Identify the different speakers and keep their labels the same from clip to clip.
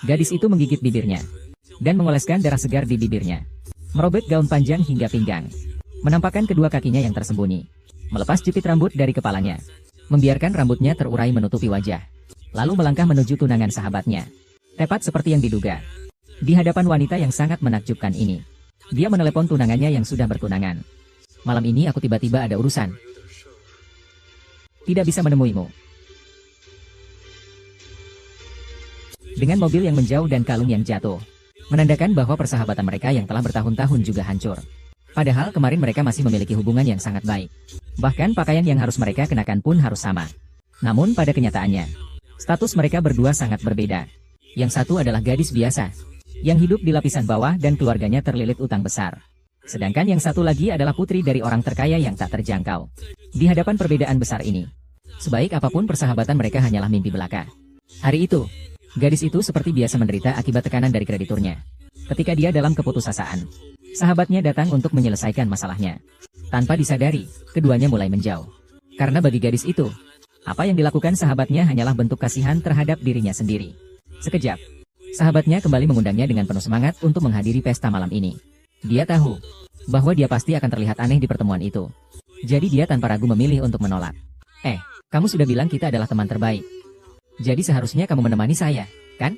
Speaker 1: Gadis itu menggigit bibirnya dan mengoleskan darah segar di bibirnya. Merobek gaun panjang hingga pinggang, menampakkan kedua kakinya yang tersembunyi. Melepas jepit rambut dari kepalanya, membiarkan rambutnya terurai menutupi wajah. Lalu melangkah menuju tunangan sahabatnya. Tepat seperti yang diduga. Di hadapan wanita yang sangat menakjubkan ini, dia menelepon tunangannya yang sudah bertunangan. Malam ini aku tiba-tiba ada urusan. Tidak bisa menemuimu. Dengan mobil yang menjauh dan kalung yang jatuh, menandakan bahwa persahabatan mereka yang telah bertahun-tahun juga hancur. Padahal kemarin mereka masih memiliki hubungan yang sangat baik. Bahkan pakaian yang harus mereka kenakan pun harus sama. Namun pada kenyataannya, status mereka berdua sangat berbeda. Yang satu adalah gadis biasa, yang hidup di lapisan bawah dan keluarganya terlilit utang besar. Sedangkan yang satu lagi adalah putri dari orang terkaya yang tak terjangkau. Di hadapan perbedaan besar ini, sebaik apapun persahabatan mereka hanyalah mimpi belaka. Hari itu, gadis itu seperti biasa menderita akibat tekanan dari krediturnya. Ketika dia dalam keputusasaan, sahabatnya datang untuk menyelesaikan masalahnya. Tanpa disadari, keduanya mulai menjauh. Karena bagi gadis itu, apa yang dilakukan sahabatnya hanyalah bentuk kasihan terhadap dirinya sendiri. Sekejap, sahabatnya kembali mengundangnya dengan penuh semangat untuk menghadiri pesta malam ini. Dia tahu bahwa dia pasti akan terlihat aneh di pertemuan itu. Jadi dia tanpa ragu memilih untuk menolak. Kamu sudah bilang kita adalah teman terbaik. Jadi seharusnya kamu menemani saya, kan?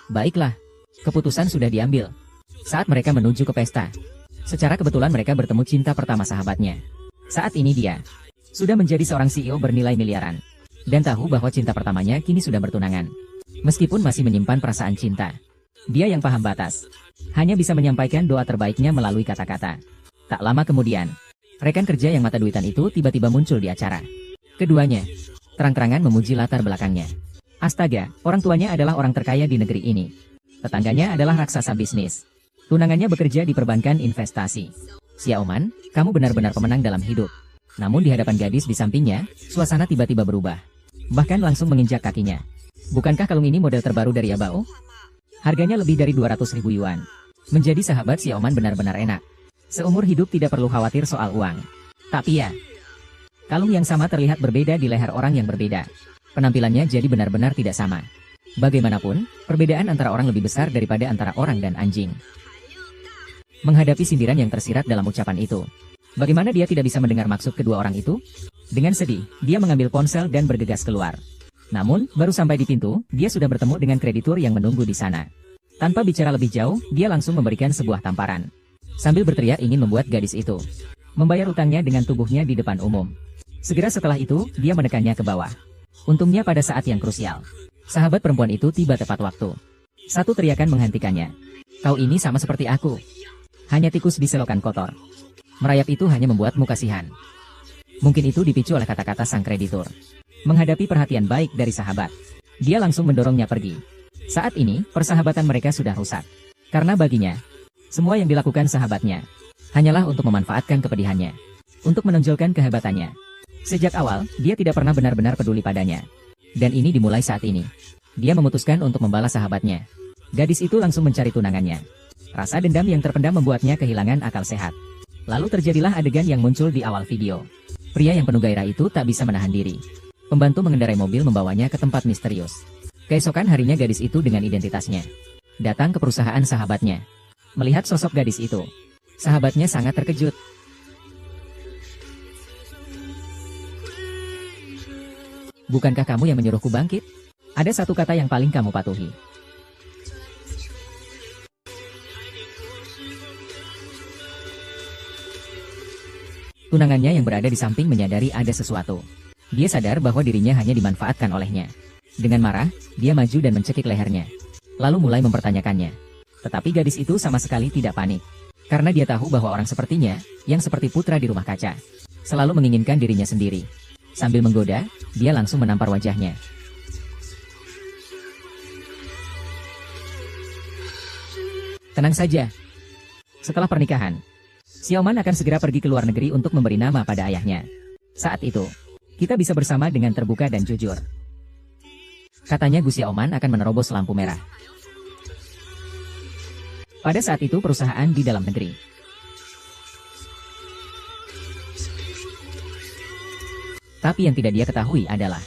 Speaker 1: Baiklah, keputusan sudah diambil. Saat mereka menuju ke pesta, secara kebetulan mereka bertemu cinta pertama sahabatnya. Saat ini dia sudah menjadi seorang CEO bernilai miliaran, dan tahu bahwa cinta pertamanya kini sudah bertunangan. Meskipun masih menyimpan perasaan cinta, dia yang paham batas, hanya bisa menyampaikan doa terbaiknya melalui kata-kata. Tak lama kemudian, rekan kerja yang mata duitan itu tiba-tiba muncul di acara. Keduanya terang-terangan memuji latar belakangnya. Astaga, orang tuanya adalah orang terkaya di negeri ini. Tetangganya adalah raksasa bisnis. Tunangannya bekerja di perbankan investasi. Xiaoman, kamu benar-benar pemenang dalam hidup. Namun di hadapan gadis di sampingnya, suasana tiba-tiba berubah. Bahkan langsung menginjak kakinya. Bukankah kalung ini model terbaru dari Yabao? Harganya lebih dari 200.000 yuan. Menjadi sahabat Xiaoman benar-benar enak. Seumur hidup tidak perlu khawatir soal uang. Tapi ya, kalung yang sama terlihat berbeda di leher orang yang berbeda. Penampilannya jadi benar-benar tidak sama. Bagaimanapun, perbedaan antara orang lebih besar daripada antara orang dan anjing. Menghadapi sindiran yang tersirat dalam ucapan itu, bagaimana dia tidak bisa mendengar maksud kedua orang itu? Dengan sedih, dia mengambil ponsel dan bergegas keluar. Namun, baru sampai di pintu, dia sudah bertemu dengan kreditur yang menunggu di sana. Tanpa bicara lebih jauh, dia langsung memberikan sebuah tamparan. Sambil berteriak ingin membuat gadis itu membayar utangnya dengan tubuhnya di depan umum. Segera setelah itu, dia menekannya ke bawah. Untungnya pada saat yang krusial, sahabat perempuan itu tiba tepat waktu. Satu teriakan menghentikannya. Kau ini sama seperti aku. Hanya tikus di selokan kotor. Merayap itu hanya membuatmu kasihan. Mungkin itu dipicu oleh kata-kata sang kreditur. Menghadapi perhatian baik dari sahabat, dia langsung mendorongnya pergi. Saat ini, persahabatan mereka sudah rusak. Karena baginya, semua yang dilakukan sahabatnya hanyalah untuk memanfaatkan kepedihannya, untuk menonjolkan kehebatannya. Sejak awal, dia tidak pernah benar-benar peduli padanya. Dan ini dimulai saat ini. Dia memutuskan untuk membalas sahabatnya. Gadis itu langsung mencari tunangannya. Rasa dendam yang terpendam membuatnya kehilangan akal sehat. Lalu terjadilah adegan yang muncul di awal video. Pria yang penuh gairah itu tak bisa menahan diri. Pembantu mengendarai mobil membawanya ke tempat misterius. Keesokan harinya gadis itu dengan identitasnya datang ke perusahaan sahabatnya. Melihat sosok gadis itu, sahabatnya sangat terkejut. Bukankah kamu yang menyuruhku bangkit? Ada satu kata yang paling kamu patuhi. Tunangannya yang berada di samping menyadari ada sesuatu. Dia sadar bahwa dirinya hanya dimanfaatkan olehnya. Dengan marah, dia maju dan mencekik lehernya. Lalu mulai mempertanyakannya. Tetapi gadis itu sama sekali tidak panik. Karena dia tahu bahwa orang sepertinya, yang seperti putra di rumah kaca, selalu menginginkan dirinya sendiri. Sambil menggoda, dia langsung menampar wajahnya. Tenang saja. Setelah pernikahan, Xiaoman akan segera pergi ke luar negeri untuk memberi nama pada ayahnya. Saat itu, kita bisa bersama dengan terbuka dan jujur. Katanya Gu Xiaoman akan menerobos lampu merah. Pada saat itu perusahaan di dalam negeri. Tapi yang tidak dia ketahui adalah,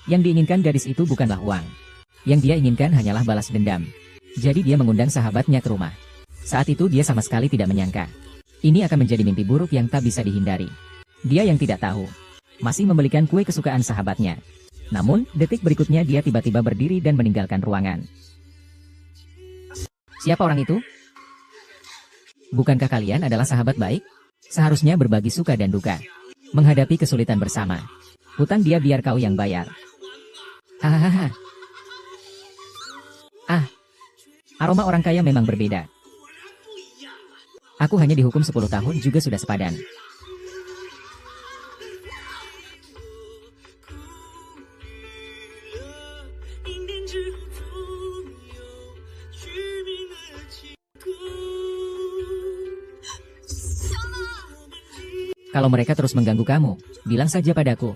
Speaker 1: yang diinginkan gadis itu bukanlah uang. Yang dia inginkan hanyalah balas dendam. Jadi dia mengundang sahabatnya ke rumah. Saat itu dia sama sekali tidak menyangka. Ini akan menjadi mimpi buruk yang tak bisa dihindari. Dia yang tidak tahu, masih membelikan kue kesukaan sahabatnya. Namun, detik berikutnya dia tiba-tiba berdiri dan meninggalkan ruangan. Siapa orang itu? Bukankah kalian adalah sahabat baik? Seharusnya berbagi suka dan duka. Menghadapi kesulitan bersama. Hutang dia biar kau yang bayar. Hahaha. Aroma orang kaya memang berbeda. Aku hanya dihukum 10 tahun juga sudah sepadan. Kalau mereka terus mengganggu kamu, bilang saja padaku.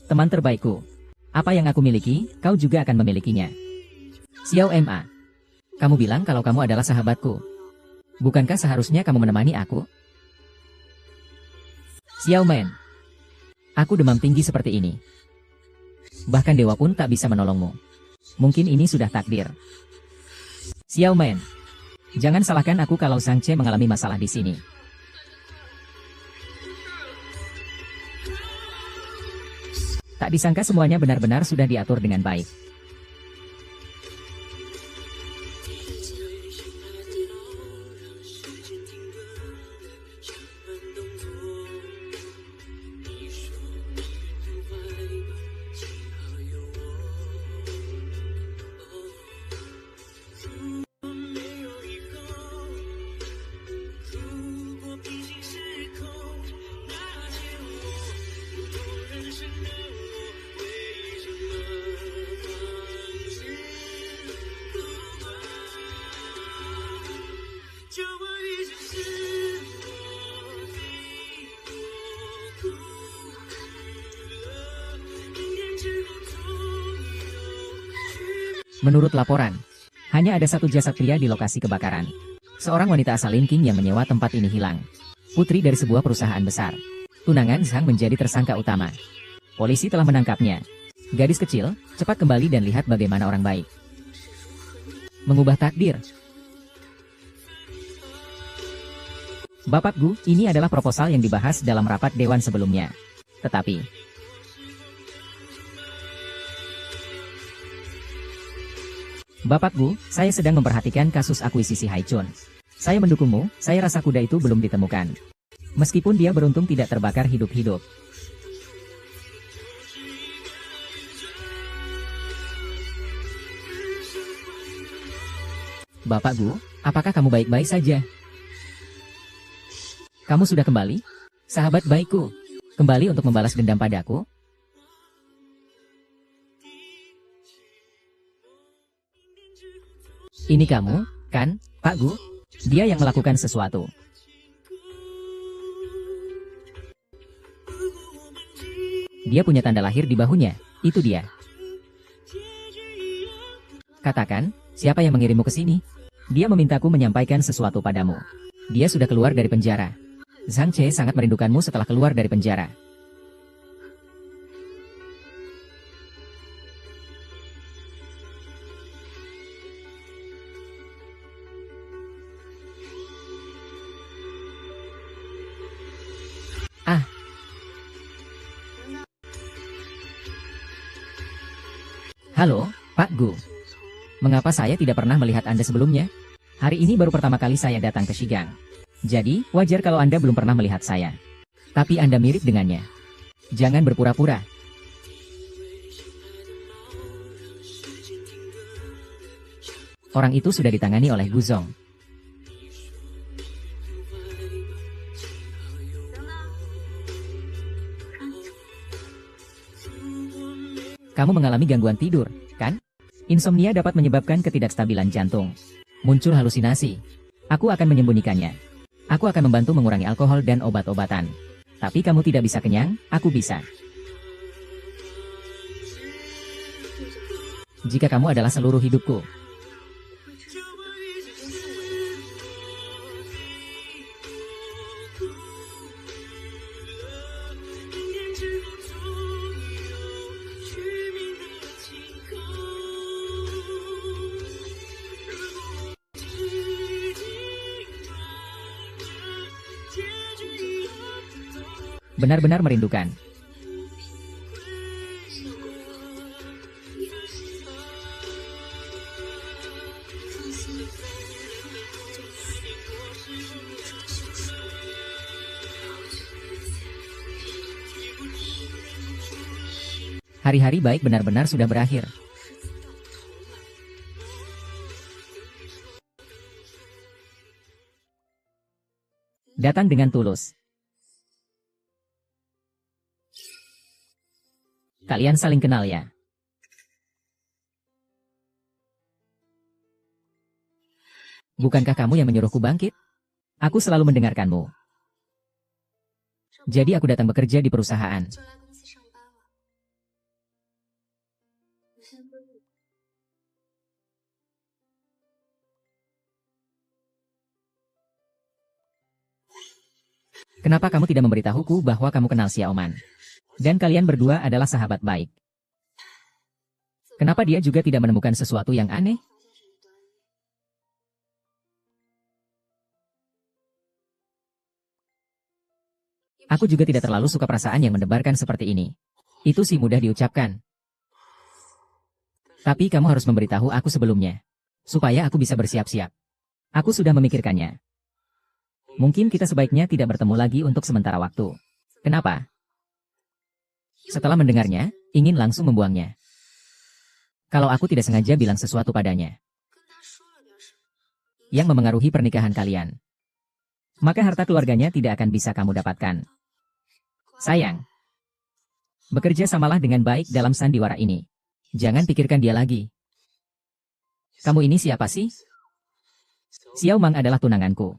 Speaker 1: Teman terbaikku. Apa yang aku miliki, kau juga akan memilikinya. Xiao Ma. Kamu bilang kalau kamu adalah sahabatku. Bukankah seharusnya kamu menemani aku? Xiao Man. Aku demam tinggi seperti ini. Bahkan dewa pun tak bisa menolongmu. Mungkin ini sudah takdir. Xiao Man. Jangan salahkan aku kalau Zhang Ce mengalami masalah di sini. Tak disangka semuanya benar-benar sudah diatur dengan baik. Menurut laporan, hanya ada satu jasad pria di lokasi kebakaran. Seorang wanita asal Linking yang menyewa tempat ini hilang. Putri dari sebuah perusahaan besar. Tunangan Zhang menjadi tersangka utama. Polisi telah menangkapnya. Gadis kecil, cepat kembali dan lihat bagaimana orang baik. Mengubah takdir. Bapak Gu, ini adalah proposal yang dibahas dalam rapat dewan sebelumnya. Tetapi Bapak Gu, saya sedang memperhatikan kasus akuisisi Haichun. Saya mendukungmu, saya rasa kuda itu belum ditemukan. Meskipun dia beruntung tidak terbakar hidup-hidup. Bapak Gu, apakah kamu baik-baik saja? Kamu sudah kembali? Sahabat baikku, kembali untuk membalas dendam padaku? Ini kamu, kan, Pak Gu? Dia yang melakukan sesuatu. Dia punya tanda lahir di bahunya, itu dia. Katakan, siapa yang mengirimmu ke sini? Dia memintaku menyampaikan sesuatu padamu. Dia sudah keluar dari penjara. Zhang Ce sangat merindukanmu setelah keluar dari penjara. Halo, Pak Gu. Mengapa saya tidak pernah melihat Anda sebelumnya? Hari ini baru pertama kali saya datang ke Shigang. Jadi, wajar kalau Anda belum pernah melihat saya. Tapi Anda mirip dengannya. Jangan berpura-pura. Orang itu sudah ditangani oleh Guzong. Kamu mengalami gangguan tidur, kan? Insomnia dapat menyebabkan ketidakstabilan jantung. Muncul halusinasi. Aku akan menyembunyikannya. Aku akan membantu mengurangi alkohol dan obat-obatan. Tapi kamu tidak bisa kenyang, aku bisa. Jika kamu adalah seluruh hidupku. Benar-benar merindukan. Hari-hari baik benar-benar sudah berakhir. Datang dengan tulus. Kalian saling kenal ya? Bukankah kamu yang menyuruhku bangkit? Aku selalu mendengarkanmu. Jadi aku datang bekerja di perusahaan. Kenapa kamu tidak memberitahuku bahwa kamu kenal Xiaoman? Dan kalian berdua adalah sahabat baik. Kenapa dia juga tidak menemukan sesuatu yang aneh? Aku juga tidak terlalu suka perasaan yang mendebarkan seperti ini. Itu sih mudah diucapkan. Tapi kamu harus memberitahu aku sebelumnya. Supaya aku bisa bersiap-siap. Aku sudah memikirkannya. Mungkin kita sebaiknya tidak bertemu lagi untuk sementara waktu. Kenapa? Setelah mendengarnya, ingin langsung membuangnya. Kalau aku tidak sengaja bilang sesuatu padanya yang memengaruhi pernikahan kalian, maka harta keluarganya tidak akan bisa kamu dapatkan. Sayang, bekerja samalah dengan baik dalam sandiwara ini. Jangan pikirkan dia lagi. Kamu ini siapa sih? Xiao Mang adalah tunanganku.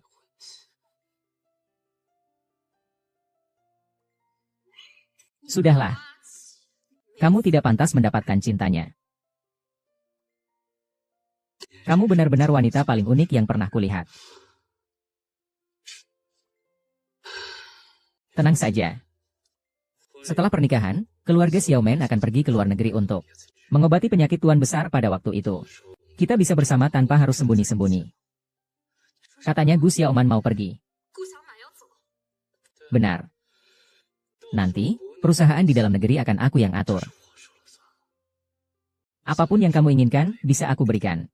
Speaker 1: Sudahlah. Kamu tidak pantas mendapatkan cintanya. Kamu benar-benar wanita paling unik yang pernah kulihat. Tenang saja. Setelah pernikahan, keluarga Xiaoman akan pergi ke luar negeri untuk mengobati penyakit tuan besar pada waktu itu. Kita bisa bersama tanpa harus sembunyi-sembunyi. Katanya Gu Xiaoman mau pergi. Benar. Nanti, perusahaan di dalam negeri akan aku yang atur. Apapun yang kamu inginkan, bisa aku berikan.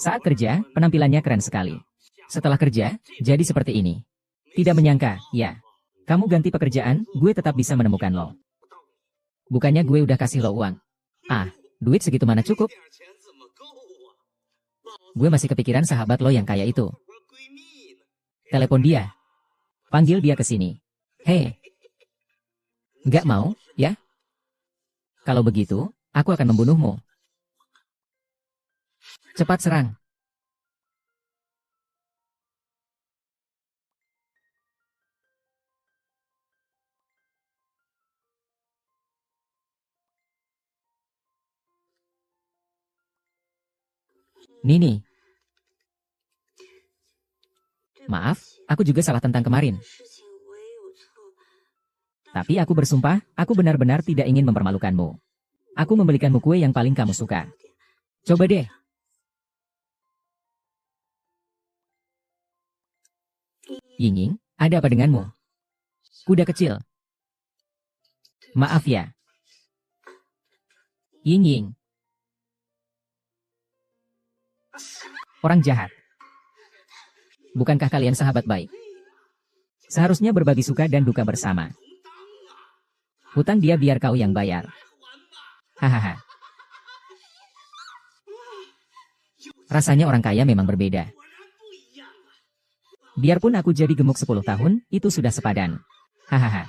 Speaker 1: Saat kerja, penampilannya keren sekali. Setelah kerja, jadi seperti ini. Tidak menyangka, ya. Kamu ganti pekerjaan, gue tetap bisa menemukan lo. Bukannya gue udah kasih lo uang. Ah, duit segitu mana cukup? Gue masih kepikiran sahabat lo yang kaya itu. Telepon dia. Panggil dia ke sini. Hei. Nggak mau, ya? Kalau begitu, aku akan membunuhmu. Cepat serang. Nini. Maaf, aku juga salah tentang kemarin. Tapi aku bersumpah, aku benar-benar tidak ingin mempermalukanmu. Aku membelikanmu kue yang paling kamu suka. Coba deh. Ying, ada apa denganmu? Kuda kecil. Maaf ya. Ying. Orang jahat. Bukankah kalian sahabat baik? Seharusnya berbagi suka dan duka bersama. Hutang dia biar kau yang bayar. Hahaha. Rasanya orang kaya memang berbeda. Biarpun aku jadi gemuk 10 tahun, itu sudah sepadan. Hahaha.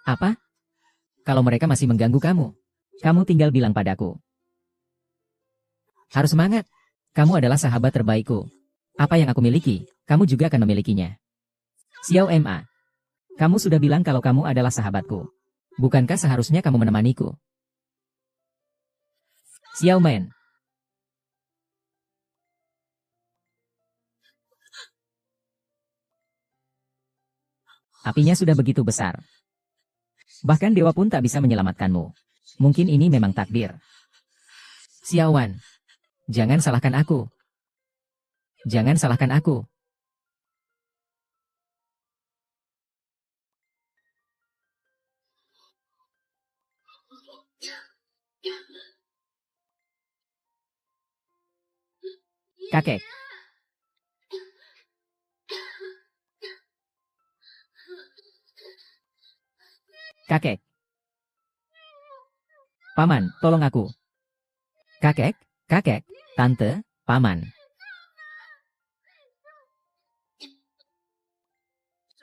Speaker 1: Apa? Kalau mereka masih mengganggu kamu tinggal bilang padaku. Harus semangat. Kamu adalah sahabat terbaikku. Apa yang aku miliki, kamu juga akan memilikinya. Xiao Ma. Kamu sudah bilang kalau kamu adalah sahabatku. Bukankah seharusnya kamu menemaniku? Xiao Man. Apinya sudah begitu besar. Bahkan dewa pun tak bisa menyelamatkanmu. Mungkin ini memang takdir. Xiaowan, jangan salahkan aku. Jangan salahkan aku. Kakek. Kakek. Paman, tolong aku. Kakek, kakek, tante, paman.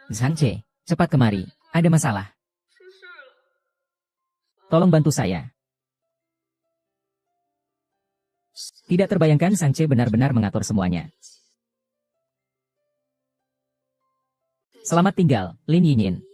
Speaker 1: Zhangce, cepat kemari. Ada masalah. Tolong bantu saya. Tidak terbayangkan Zhangce benar-benar mengatur semuanya. Selamat tinggal, Lin Yinyin.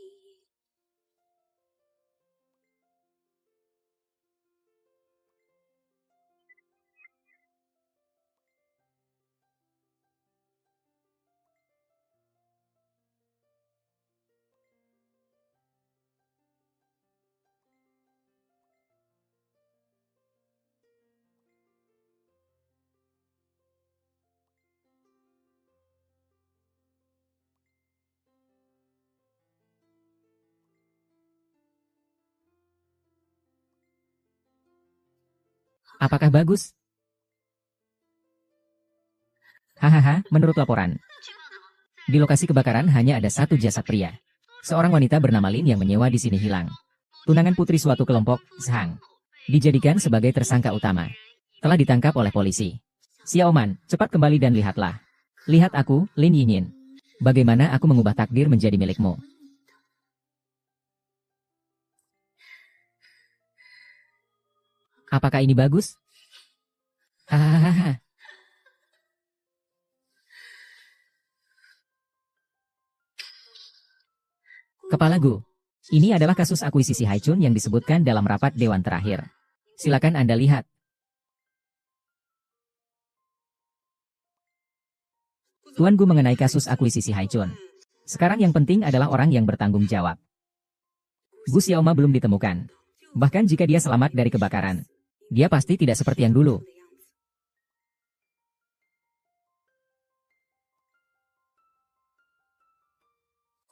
Speaker 1: Apakah bagus? Hahaha, menurut laporan. Di lokasi kebakaran hanya ada satu jasad pria. Seorang wanita bernama Lin yang menyewa di sini hilang. Tunangan putri suatu kelompok, Zhang. Dijadikan sebagai tersangka utama. Telah ditangkap oleh polisi. Xiaoman, cepat kembali dan lihatlah. Lihat aku, Lin Yinyin. Bagaimana aku mengubah takdir menjadi milikmu. Apakah ini bagus? Hahaha. Kepala Gu. Ini adalah kasus akuisisi Haichun yang disebutkan dalam rapat dewan terakhir. Silakan Anda lihat. Tuan Gu mengenai kasus akuisisi Haichun. Sekarang yang penting adalah orang yang bertanggung jawab. Gu Xiaoma belum ditemukan. Bahkan jika dia selamat dari kebakaran, dia pasti tidak seperti yang dulu.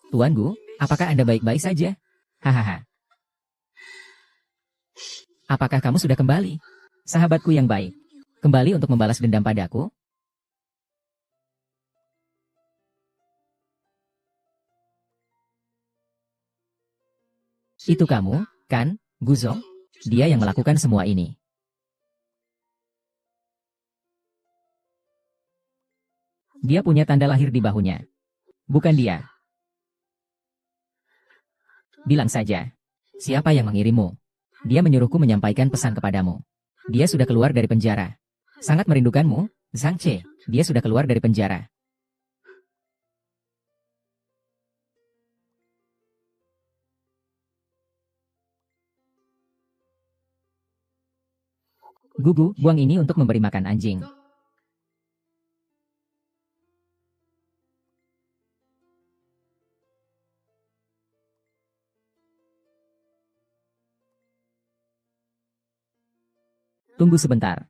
Speaker 1: Tuan Gu, apakah Anda baik-baik saja? Hahaha. Apakah kamu sudah kembali? Sahabatku yang baik. Kembali untuk membalas dendam padaku? Itu kamu, kan, Guzong? Dia yang melakukan semua ini. Dia punya tanda lahir di bahunya. Bukan dia. Bilang saja. Siapa yang mengirimmu? Dia menyuruhku menyampaikan pesan kepadamu. Dia sudah keluar dari penjara. Sangat merindukanmu, Zhangce. Dia sudah keluar dari penjara. Gugu, buang ini untuk memberi makan anjing. Tunggu sebentar.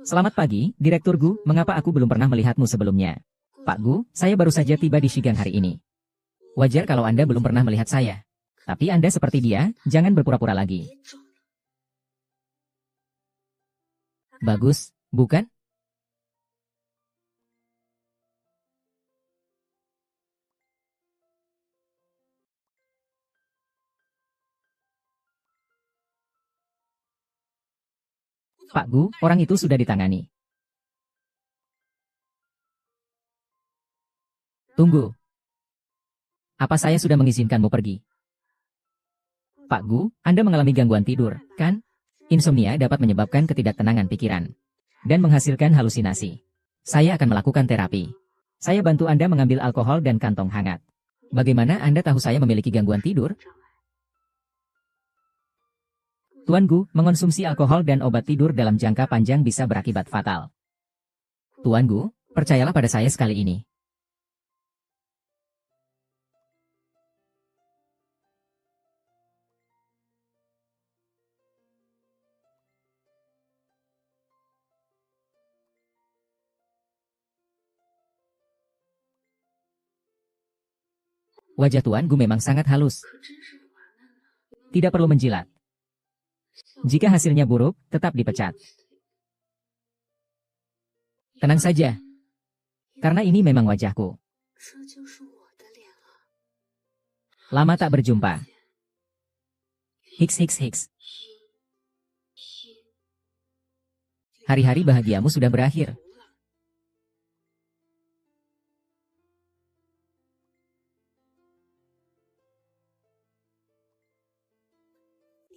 Speaker 1: Selamat pagi, Direktur Gu, mengapa aku belum pernah melihatmu sebelumnya? Pak Gu, saya baru saja tiba di Shigang hari ini. Wajar kalau Anda belum pernah melihat saya. Tapi Anda seperti dia, jangan berpura-pura lagi. Bagus, bukan? Pak Gu, orang itu sudah ditangani. Tunggu. Apa saya sudah mengizinkanmu pergi? Pak Gu, Anda mengalami gangguan tidur, kan? Insomnia dapat menyebabkan ketidaktenangan pikiran dan menghasilkan halusinasi. Saya akan melakukan terapi. Saya bantu Anda mengambil alkohol dan kantong hangat. Bagaimana Anda tahu saya memiliki gangguan tidur? Tuan Gu, mengonsumsi alkohol dan obat tidur dalam jangka panjang bisa berakibat fatal. Tuan Gu, percayalah pada saya sekali ini. Wajah Tuan Gu memang sangat halus. Tidak perlu menjilat. Jika hasilnya buruk, tetap dipecat. Tenang saja. Karena ini memang wajahku. Lama tak berjumpa. Hiks hiks hiks. Hari-hari bahagiamu sudah berakhir.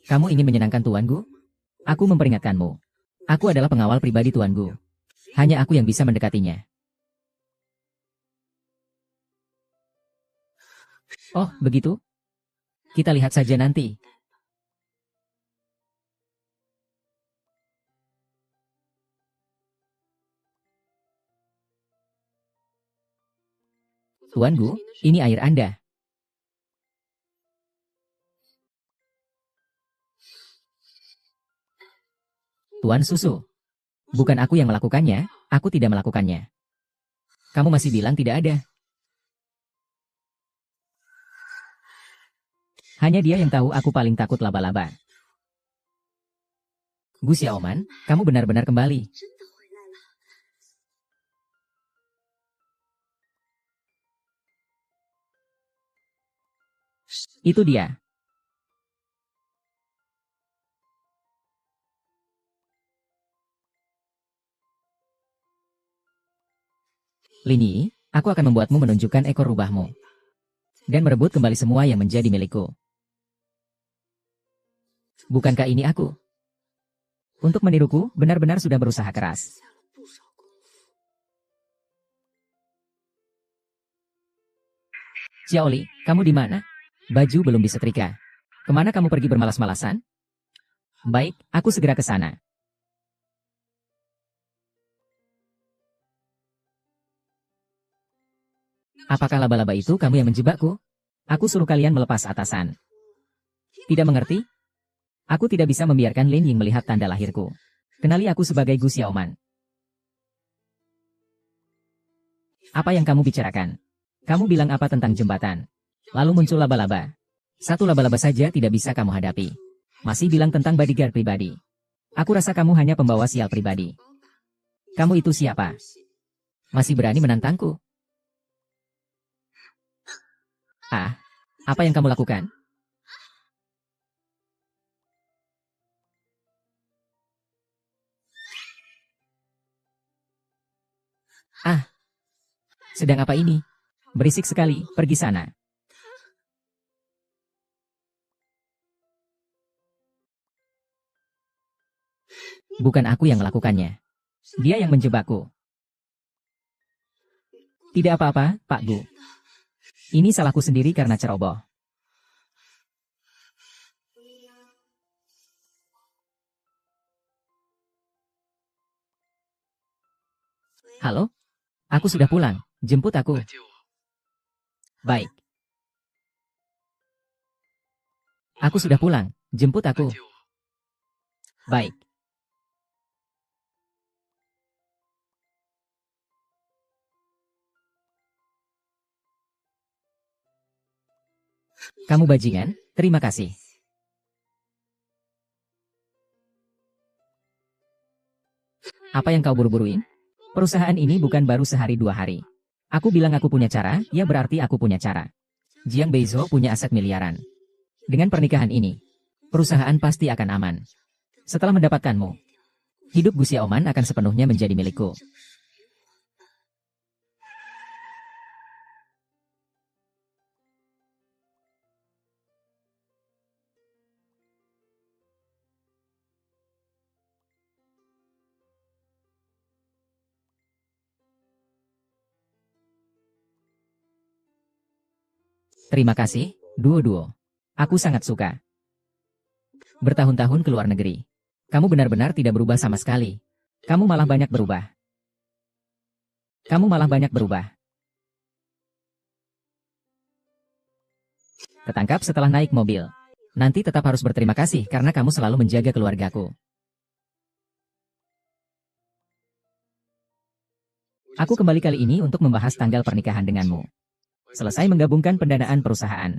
Speaker 1: Kamu ingin menyenangkan Tuan Gu? Aku memperingatkanmu. Aku adalah pengawal pribadi Tuan Gu. Hanya aku yang bisa mendekatinya. Oh, begitu? Kita lihat saja nanti. Tuan Gu, ini air Anda. Tuan Susu. Bukan aku yang melakukannya, aku tidak melakukannya. Kamu masih bilang tidak ada. Hanya dia yang tahu aku paling takut laba-laba. Gu Xiaoman, kamu benar-benar kembali. Itu dia. Lini, aku akan membuatmu menunjukkan ekor rubahmu. Dan merebut kembali semua yang menjadi milikku. Bukankah ini aku? Untuk meniruku, benar-benar sudah berusaha keras. Xiaoli, kamu di mana? Baju belum disetrika. Kemana kamu pergi bermalas-malasan? Baik, aku segera ke sana. Apakah laba-laba itu kamu yang menjebakku? Aku suruh kalian melepas atasan. Tidak mengerti? Aku tidak bisa membiarkan Lin Ying melihat tanda lahirku. Kenali aku sebagai Gu Xiaoman. Apa yang kamu bicarakan? Kamu bilang apa tentang jembatan? Lalu muncul laba-laba. Satu laba-laba saja tidak bisa kamu hadapi. Masih bilang tentang bodyguard pribadi. Aku rasa kamu hanya pembawa sial pribadi. Kamu itu siapa? Masih berani menantangku? Ah, apa yang kamu lakukan? Ah, sedang apa ini? Berisik sekali, pergi sana. Bukan aku yang melakukannya. Dia yang menjebakku. Tidak apa-apa, Pak Gu. Ini salahku sendiri karena ceroboh. Halo? Aku sudah pulang. Jemput aku. Baik. Aku sudah pulang. Jemput aku. Baik. Kamu bajingan? Terima kasih. Apa yang kau buru-buruin? Perusahaan ini bukan baru sehari dua hari. Aku bilang aku punya cara, ya berarti aku punya cara. Jiang Beizhou punya aset miliaran. Dengan pernikahan ini, perusahaan pasti akan aman. Setelah mendapatkanmu, hidup Gu Xiaoman akan sepenuhnya menjadi milikku. Terima kasih, Duo-Duo. Aku sangat suka. Bertahun-tahun ke luar negeri. Kamu benar-benar tidak berubah sama sekali. Kamu malah banyak berubah. Kamu malah banyak berubah. Ketangkap setelah naik mobil. Nanti tetap harus berterima kasih karena kamu selalu menjaga keluargaku. Aku kembali kali ini untuk membahas tanggal pernikahan denganmu. Selesai menggabungkan pendanaan perusahaan.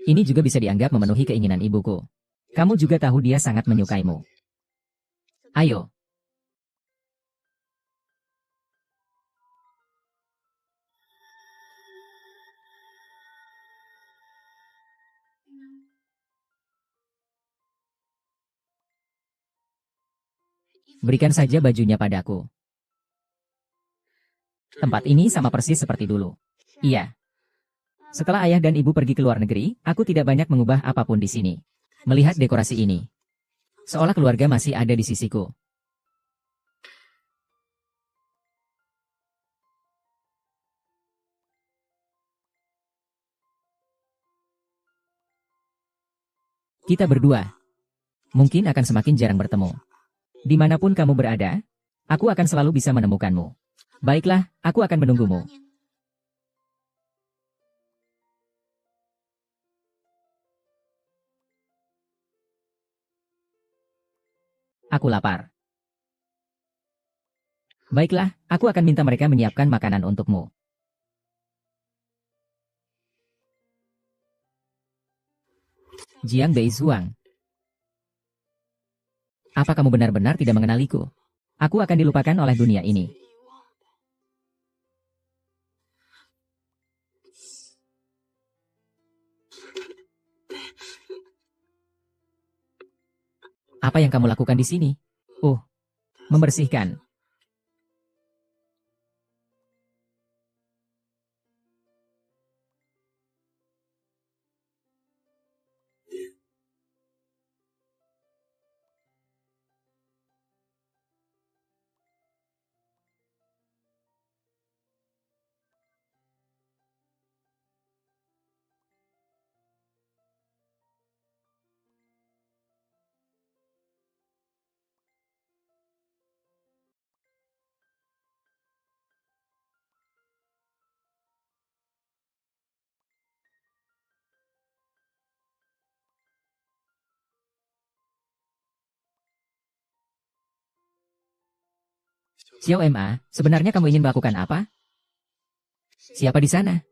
Speaker 1: Ini juga bisa dianggap memenuhi keinginan ibuku. Kamu juga tahu dia sangat menyukaimu. Ayo. Berikan saja bajunya padaku. Tempat ini sama persis seperti dulu. Iya. Setelah ayah dan ibu pergi ke luar negeri, aku tidak banyak mengubah apapun di sini. Melihat dekorasi ini, seolah keluarga masih ada di sisiku. Kita berdua mungkin akan semakin jarang bertemu. Dimanapun kamu berada, aku akan selalu bisa menemukanmu. Baiklah, aku akan menunggumu. Aku lapar. Baiklah, aku akan minta mereka menyiapkan makanan untukmu. Jiang Beizhuang. Apa kamu benar-benar tidak mengenaliku? Aku akan dilupakan oleh dunia ini. Apa yang kamu lakukan di sini? Membersihkan. Xiao Ma, sebenarnya kamu ingin melakukan apa? Siapa di sana?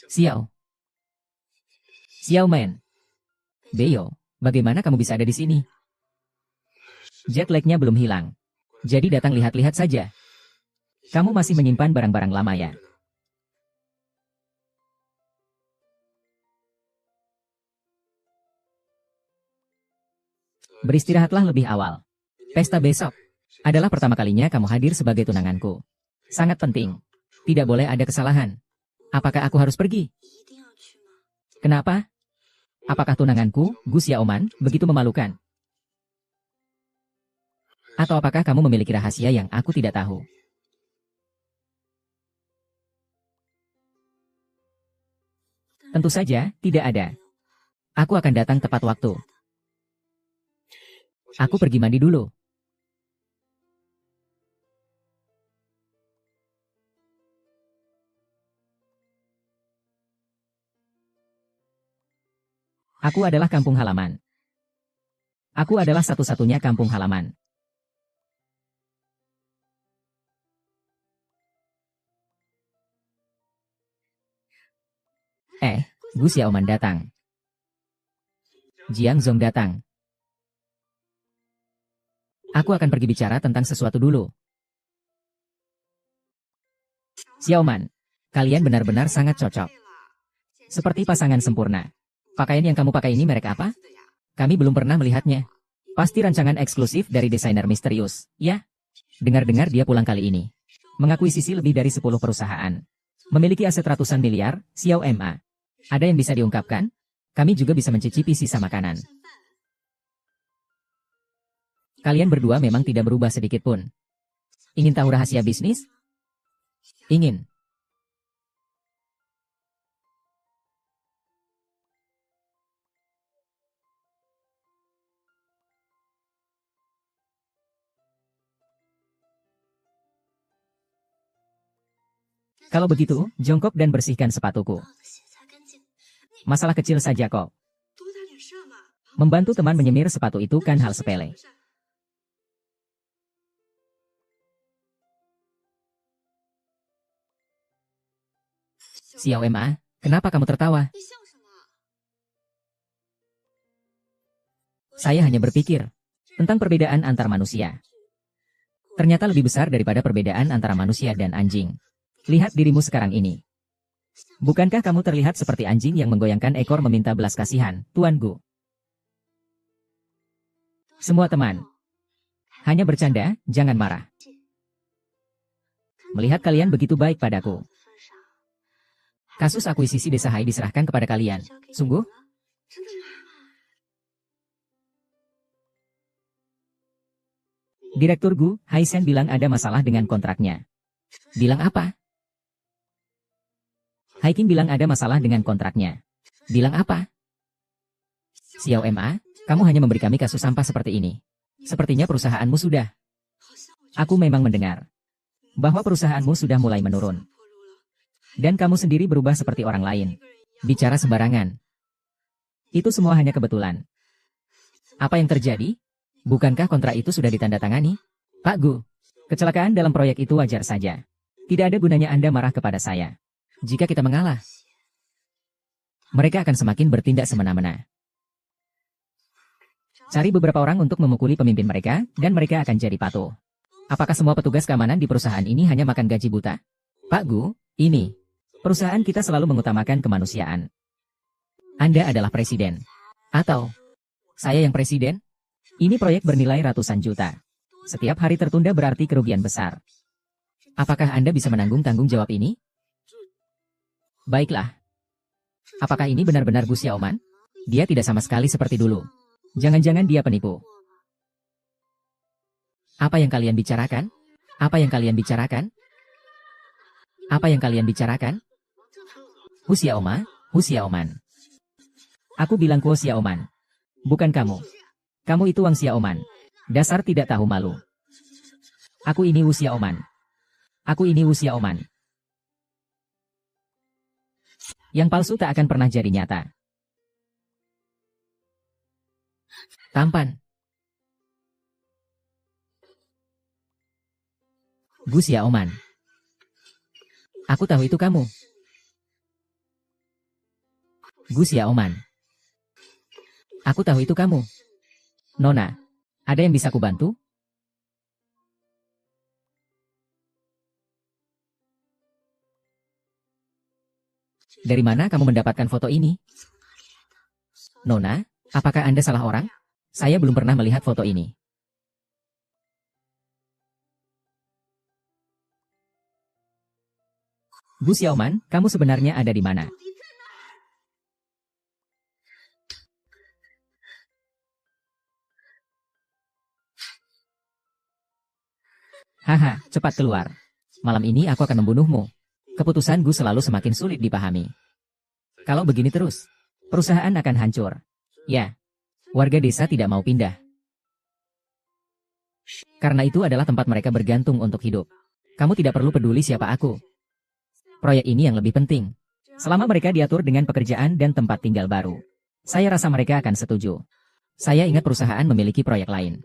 Speaker 1: Xiao. Xiao Man. Beyo, bagaimana kamu bisa ada di sini? Jet lag-nya belum hilang. Jadi datang lihat-lihat saja. Kamu masih menyimpan barang-barang lama ya? Beristirahatlah lebih awal. Pesta besok adalah pertama kalinya kamu hadir sebagai tunanganku. Sangat penting. Tidak boleh ada kesalahan. Apakah aku harus pergi? Kenapa? Apakah tunanganku, Gus Yaoman, begitu memalukan? Atau apakah kamu memiliki rahasia yang aku tidak tahu? Tentu saja, tidak ada. Aku akan datang tepat waktu. Aku pergi mandi dulu. Aku adalah kampung halaman. Aku adalah satu-satunya kampung halaman. Gus Yaoman datang. Jiang Zong datang. Aku akan pergi bicara tentang sesuatu dulu. Xiaoman, kalian benar-benar sangat cocok. Seperti pasangan sempurna. Pakaian yang kamu pakai ini merek apa? Kami belum pernah melihatnya. Pasti rancangan eksklusif dari desainer misterius, ya? Dengar-dengar dia pulang kali ini. Mengakuisisi lebih dari 10 perusahaan. Memiliki aset ratusan miliar, Xiao Ma. Ada yang bisa diungkapkan? Kami juga bisa mencicipi sisa makanan. Kalian berdua memang tidak berubah sedikit pun. Ingin tahu rahasia bisnis? Ingin. Kalau begitu, jongkok dan bersihkan sepatuku. Masalah kecil saja kok. Membantu teman menyemir sepatu itu kan hal sepele. Xiao Ma, kenapa kamu tertawa? Saya hanya berpikir tentang perbedaan antar manusia. Ternyata lebih besar daripada perbedaan antara manusia dan anjing. Lihat dirimu sekarang ini. Bukankah kamu terlihat seperti anjing yang menggoyangkan ekor meminta belas kasihan, Tuan Gu? Semua teman, hanya bercanda, jangan marah. Melihat kalian begitu baik padaku. Kasus akuisisi Desa Hai diserahkan kepada kalian. Sungguh? Direktur Gu, Hai Shen bilang ada masalah dengan kontraknya. Bilang apa? Hai King bilang ada masalah dengan kontraknya. Bilang apa? Xiao Ma, kamu hanya memberi kami kasus sampah seperti ini. Sepertinya perusahaanmu sudah. Aku memang mendengar bahwa perusahaanmu sudah mulai menurun. Dan kamu sendiri berubah seperti orang lain. Bicara sembarangan. Itu semua hanya kebetulan. Apa yang terjadi? Bukankah kontrak itu sudah ditandatangani? Pak Gu, kecelakaan dalam proyek itu wajar saja. Tidak ada gunanya Anda marah kepada saya. Jika kita mengalah, mereka akan semakin bertindak semena-mena. Cari beberapa orang untuk memukuli pemimpin mereka, dan mereka akan jadi patuh. Apakah semua petugas keamanan di perusahaan ini hanya makan gaji buta? Pak Gu, ini. Perusahaan kita selalu mengutamakan kemanusiaan. Anda adalah presiden. Atau, saya yang presiden? Ini proyek bernilai ratusan juta. Setiap hari tertunda berarti kerugian besar. Apakah Anda bisa menanggung tanggung jawab ini? Baiklah. Apakah ini benar-benar Gu Xiaoman? Dia tidak sama sekali seperti dulu. Jangan-jangan dia penipu. Apa yang kalian bicarakan? Apa yang kalian bicarakan? Apa yang kalian bicarakan? Hu Xiaoman, Hu Xiaoman. Aku bilang Hu Xiaoman. Bukan kamu. Kamu itu Wang Xiaoman. Dasar tidak tahu malu. Aku ini Hu Xiaoman. Aku ini Hu Xiaoman. Yang palsu tak akan pernah jadi nyata. Tampan. Gu Xiaoman. Aku tahu itu kamu. Gu Xiaoman. Aku tahu itu kamu. Nona, ada yang bisa kubantu? Dari mana kamu mendapatkan foto ini? Nona, apakah Anda salah orang? Saya belum pernah melihat foto ini. Gu Xiaoman, kamu sebenarnya ada di mana? Haha, cepat keluar. Malam ini aku akan membunuhmu. Keputusan Gu selalu semakin sulit dipahami. Kalau begini terus, perusahaan akan hancur. Ya, warga desa tidak mau pindah. Karena itu adalah tempat mereka bergantung untuk hidup. Kamu tidak perlu peduli siapa aku. Proyek ini yang lebih penting. Selama mereka diatur dengan pekerjaan dan tempat tinggal baru, saya rasa mereka akan setuju. Saya ingat perusahaan memiliki proyek lain,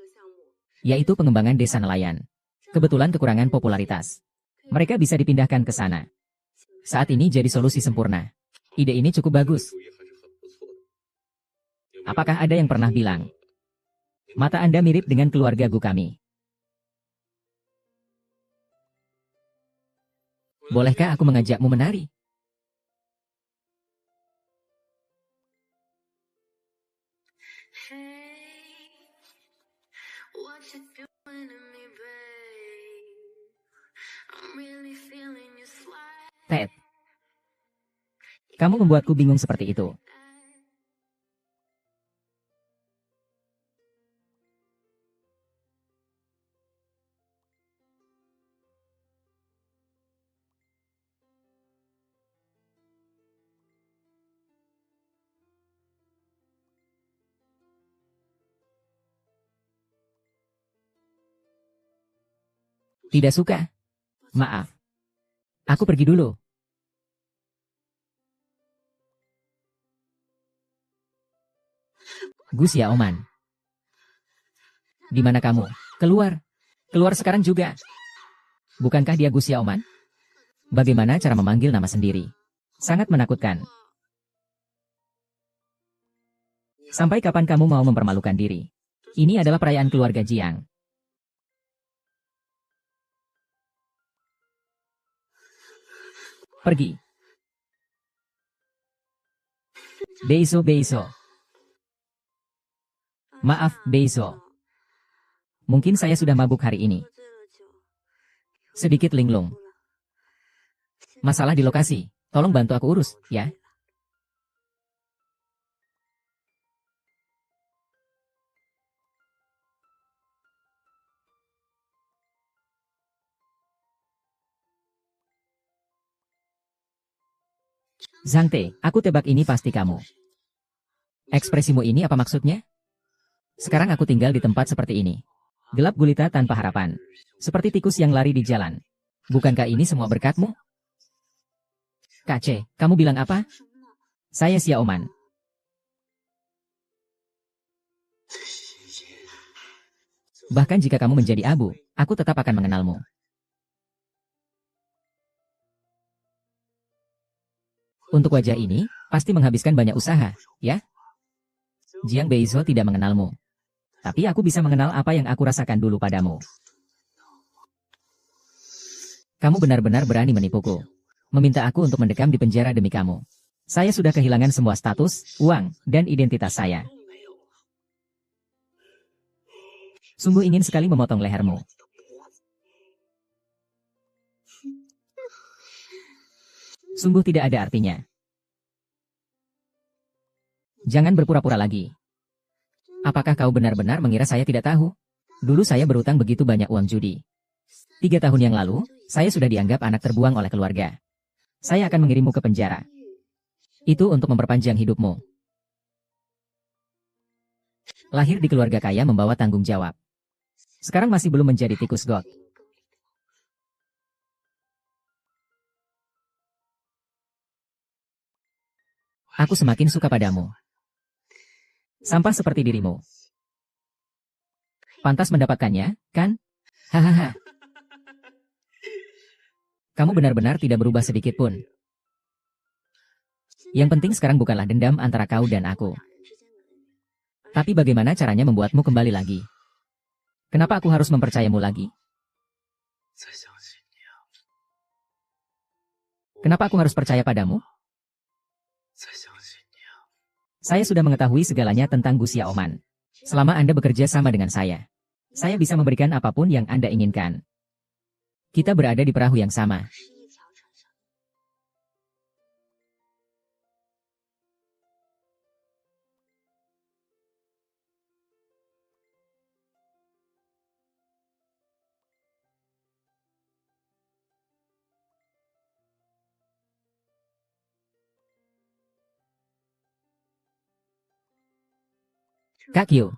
Speaker 1: yaitu pengembangan desa nelayan. Kebetulan kekurangan popularitas. Mereka bisa dipindahkan ke sana. Saat ini jadi solusi sempurna. Ide ini cukup bagus. Apakah ada yang pernah bilang, mata Anda mirip dengan keluarga Gu kami? Bolehkah aku mengajakmu menari? Ted, kamu membuatku bingung seperti itu. Tidak suka? Maaf. Aku pergi dulu. Gu Xiaoman. Di mana kamu? Keluar. Keluar sekarang juga. Bukankah dia Gu Xiaoman? Bagaimana cara memanggil nama sendiri? Sangat menakutkan. Sampai kapan kamu mau mempermalukan diri? Ini adalah perayaan keluarga Jiang. Pergi. Beiso. Maaf, Beiso. Mungkin saya sudah mabuk hari ini. Sedikit linglung. Masalah di lokasi. Tolong bantu aku urus, ya. Zhangte, aku tebak ini pasti kamu. Ekspresimu ini apa maksudnya? Sekarang aku tinggal di tempat seperti ini. Gelap gulita tanpa harapan. Seperti tikus yang lari di jalan. Bukankah ini semua berkatmu? Kak C, kamu bilang apa? Saya Xiaoman. Bahkan jika kamu menjadi abu, aku tetap akan mengenalmu. Untuk wajah ini, pasti menghabiskan banyak usaha, ya? Jiang Beizo tidak mengenalmu. Tapi aku bisa mengenal apa yang aku rasakan dulu padamu. Kamu benar-benar berani menipuku. Meminta aku untuk mendekam di penjara demi kamu. Saya sudah kehilangan semua status, uang, dan identitas saya. Sungguh ingin sekali memotong lehermu. Sungguh tidak ada artinya. Jangan berpura-pura lagi. Apakah kau benar-benar mengira saya tidak tahu? Dulu saya berutang begitu banyak uang judi. 3 tahun yang lalu, saya sudah dianggap anak terbuang oleh keluarga. Saya akan mengirimmu ke penjara. Itu untuk memperpanjang hidupmu. Lahir di keluarga kaya membawa tanggung jawab. Sekarang masih belum menjadi tikus got. Aku semakin suka padamu. Sampah seperti dirimu. Pantas mendapatkannya, kan? Hahaha. Kamu benar-benar tidak berubah sedikit pun. Yang penting sekarang bukanlah dendam antara kau dan aku. Tapi bagaimana caranya membuatmu kembali lagi? Kenapa aku harus mempercayamu lagi? Kenapa aku harus percaya padamu? Saya sudah mengetahui segalanya tentang Gu Xiaoman. Selama Anda bekerja sama dengan saya bisa memberikan apapun yang Anda inginkan. Kita berada di perahu yang sama. Kak Kyu,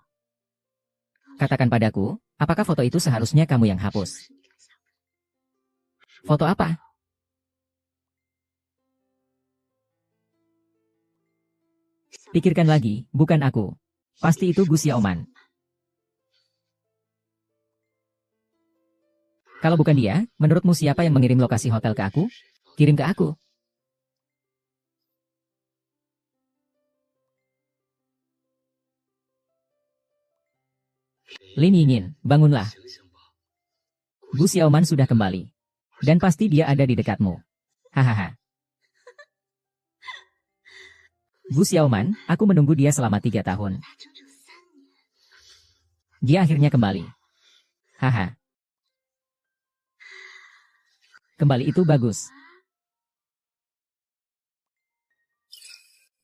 Speaker 1: katakan padaku, apakah foto itu seharusnya kamu yang hapus? Foto apa? Pikirkan lagi, bukan aku. Pasti itu Gu Xiaoman. Kalau bukan dia, menurutmu siapa yang mengirim lokasi hotel ke aku? Kirim ke aku. Lin Yingin, bangunlah. Gu Xiaoman sudah kembali. Dan pasti dia ada di dekatmu. Hahaha. Gu Xiaoman, aku menunggu dia selama 3 tahun. Dia akhirnya kembali. Haha. Kembali itu bagus.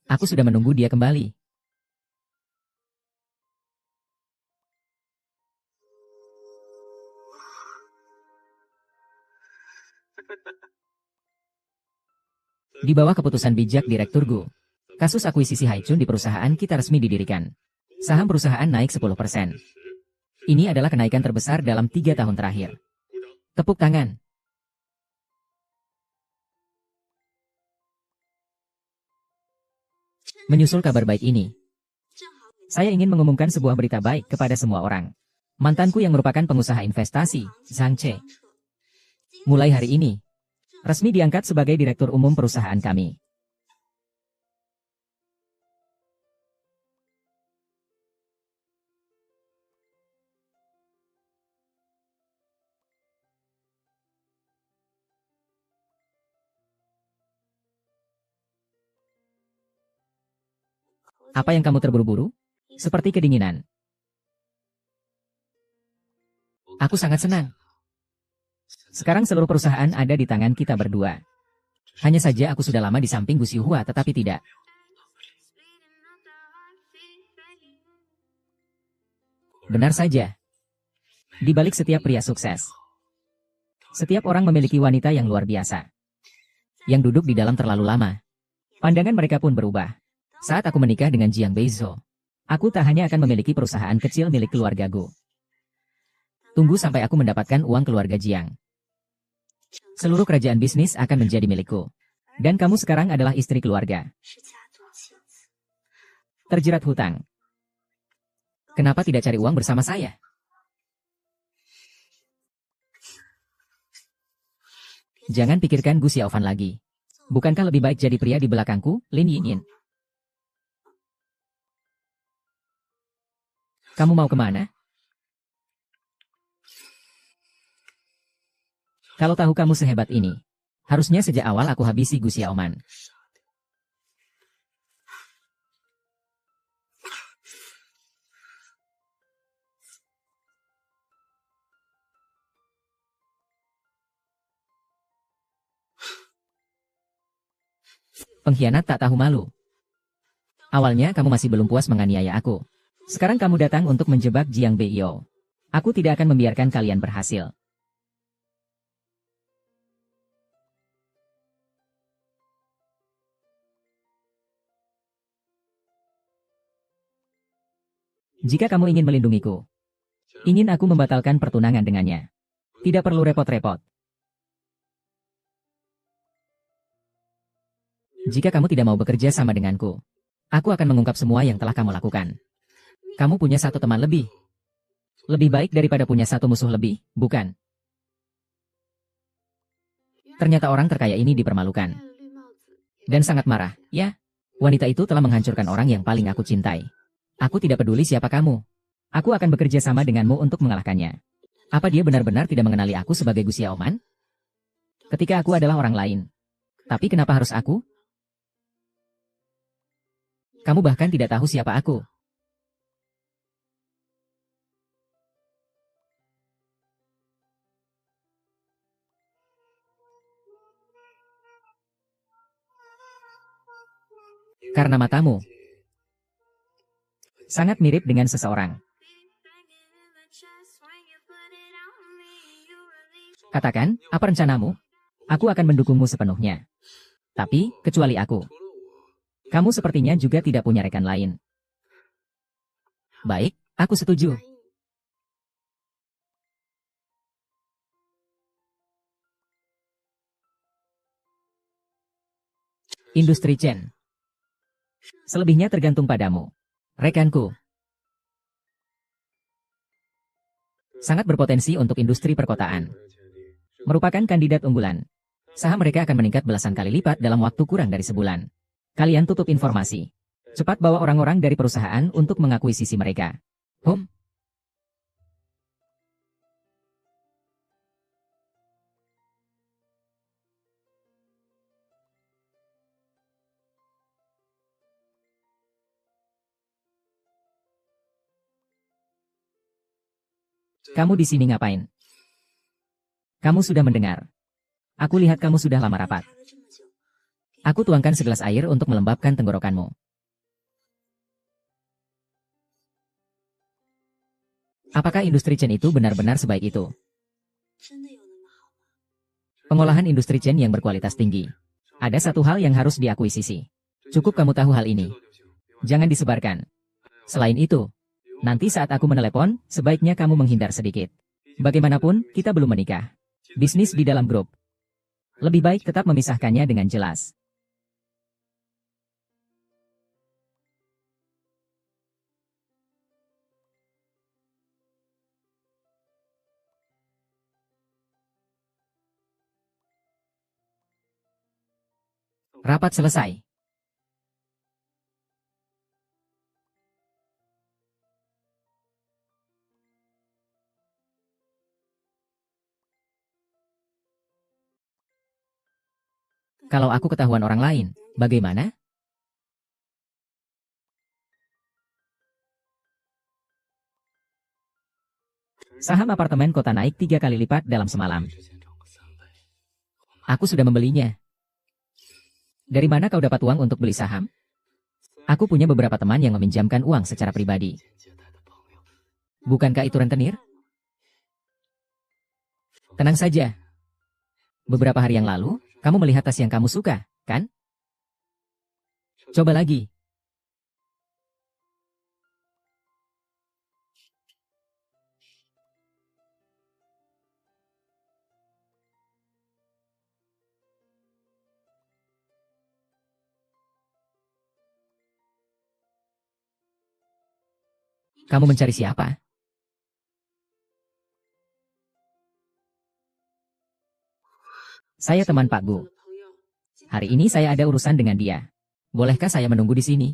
Speaker 1: Aku sudah menunggu dia kembali. Di bawah keputusan bijak Direktur Gu, kasus akuisisi Haichun di perusahaan kita resmi didirikan. Saham perusahaan naik 10%. Ini adalah kenaikan terbesar dalam 3 tahun terakhir. Tepuk tangan. Menyusul kabar baik ini, Saya ingin mengumumkan sebuah berita baik kepada semua orang. Mantanku yang merupakan pengusaha investasi, Zhang Che, mulai hari ini, resmi diangkat sebagai direktur umum perusahaan kami. Apa yang kamu terburu-buru? Seperti kedinginan. Aku sangat senang. Sekarang seluruh perusahaan ada di tangan kita berdua. Hanya saja aku sudah lama di samping Gu Xiuhua tetapi tidak. Benar saja. Di balik setiap pria sukses, setiap orang memiliki wanita yang luar biasa. Yang duduk di dalam terlalu lama. Pandangan mereka pun berubah. Saat aku menikah dengan Jiang Beizhou, aku tak hanya akan memiliki perusahaan kecil milik keluarga Gu. Tunggu sampai aku mendapatkan uang keluarga Jiang. Seluruh kerajaan bisnis akan menjadi milikku. Dan kamu sekarang adalah istri keluarga. Terjerat hutang. Kenapa tidak cari uang bersama saya? Jangan pikirkan Gu Xiaofan lagi. Bukankah lebih baik jadi pria di belakangku, Lin Yinyin? Kamu mau kemana? Kalau tahu kamu sehebat ini, harusnya sejak awal aku habisi Gu Xiaoman. Pengkhianat tak tahu malu. Awalnya kamu masih belum puas menganiaya aku. Sekarang kamu datang untuk menjebak Jiang Beiyou. Aku tidak akan membiarkan kalian berhasil. Jika kamu ingin melindungiku, ingin aku membatalkan pertunangan dengannya, tidak perlu repot-repot. Jika kamu tidak mau bekerja sama denganku, aku akan mengungkap semua yang telah kamu lakukan. Kamu punya satu teman lebih. Lebih baik daripada punya satu musuh lebih, bukan? Ternyata orang terkaya ini dipermalukan. Dan sangat marah, ya? Wanita itu telah menghancurkan orang yang paling aku cintai. Aku tidak peduli siapa kamu. Aku akan bekerja sama denganmu untuk mengalahkannya. Apa dia benar-benar tidak mengenali aku sebagai Gu Xiaoman? Ketika aku adalah orang lain. Tapi kenapa harus aku? Kamu bahkan tidak tahu siapa aku. Karena matamu sangat mirip dengan seseorang. Katakan, apa rencanamu? Aku akan mendukungmu sepenuhnya. Tapi, kecuali aku. Kamu sepertinya juga tidak punya rekan lain. Baik, aku setuju. Industri Chen. Selebihnya tergantung padamu. Rekanku. Sangat berpotensi untuk industri perkotaan. Merupakan kandidat unggulan. Saham mereka akan meningkat belasan kali lipat dalam waktu kurang dari sebulan. Kalian tutup informasi. Cepat bawa orang-orang dari perusahaan untuk mengakuisisi mereka. Kamu di sini ngapain? Kamu sudah mendengar. Aku lihat kamu sudah lama rapat. Aku tuangkan segelas air untuk melembabkan tenggorokanmu. Apakah industri Chen itu benar-benar sebaik itu? Pengolahan industri Chen yang berkualitas tinggi. Ada satu hal yang harus diakuisisi. Cukup kamu tahu hal ini. Jangan disebarkan. Selain itu, nanti saat aku menelepon, sebaiknya kamu menghindar sedikit. Bagaimanapun, kita belum menikah. Bisnis di dalam grup. Lebih baik tetap memisahkannya dengan jelas. Rapat selesai. Kalau aku ketahuan orang lain, bagaimana? Saham apartemen kota naik 3 kali lipat dalam semalam. Aku sudah membelinya. Dari mana kau dapat uang untuk beli saham? Aku punya beberapa teman yang meminjamkan uang secara pribadi. Bukankah itu rentenir? Tenang saja. Beberapa hari yang lalu, kamu melihat tas yang kamu suka, kan? Coba lagi. Kamu mencari siapa? Saya teman Pak Gu. Hari ini saya ada urusan dengan dia. Bolehkah saya menunggu di sini?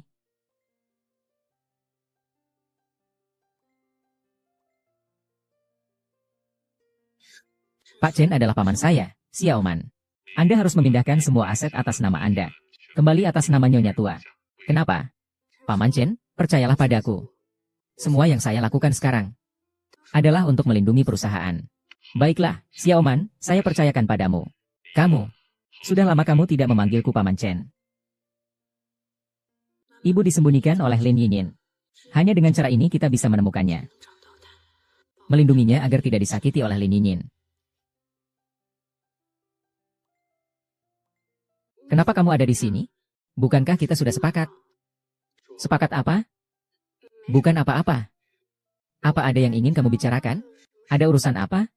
Speaker 1: Pak Chen adalah paman saya, Xiaoman. Anda harus memindahkan semua aset atas nama Anda. Kembali atas nama Nyonya Tua. Kenapa? Paman Chen, percayalah padaku. Semua yang saya lakukan sekarang adalah untuk melindungi perusahaan. Baiklah, Xiaoman, saya percayakan padamu. Kamu, sudah lama kamu tidak memanggilku Paman Chen. Ibu disembunyikan oleh Lin Yinyin. Hanya dengan cara ini kita bisa menemukannya. Melindunginya agar tidak disakiti oleh Lin Yinyin. Kenapa kamu ada di sini? Bukankah kita sudah sepakat? Sepakat apa? Bukan apa-apa. Apa ada yang ingin kamu bicarakan? Ada urusan apa?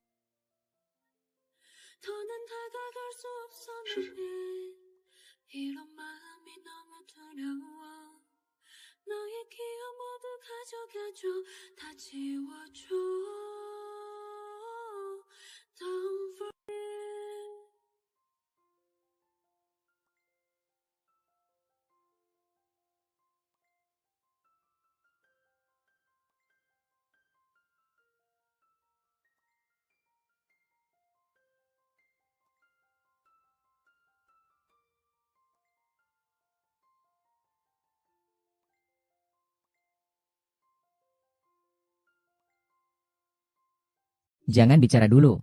Speaker 1: Jangan bicara dulu.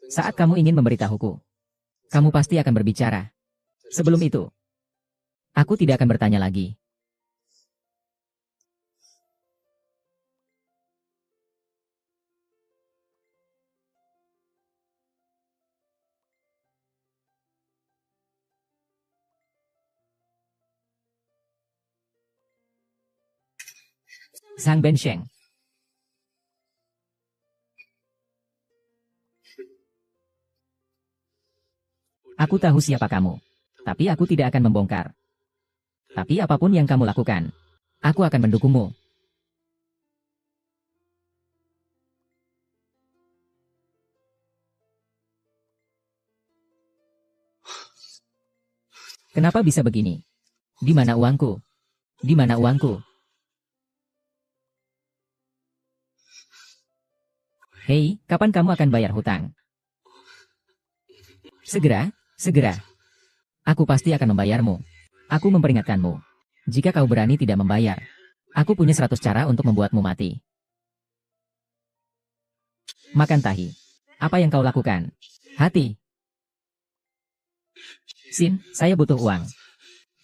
Speaker 1: Saat kamu ingin memberitahuku, kamu pasti akan berbicara. Sebelum itu, aku tidak akan bertanya lagi. Sang Bensheng. Aku tahu siapa kamu. Tapi aku tidak akan membongkar. Tapi apapun yang kamu lakukan, aku akan mendukungmu. Kenapa bisa begini? Di mana uangku? Di mana uangku? Hei, kapan kamu akan bayar hutang? Segera, segera. Aku pasti akan membayarmu. Aku memperingatkanmu. Jika kau berani tidak membayar, aku punya 100 cara untuk membuatmu mati. Makan tahi. Apa yang kau lakukan? Hati. Sin, saya butuh uang.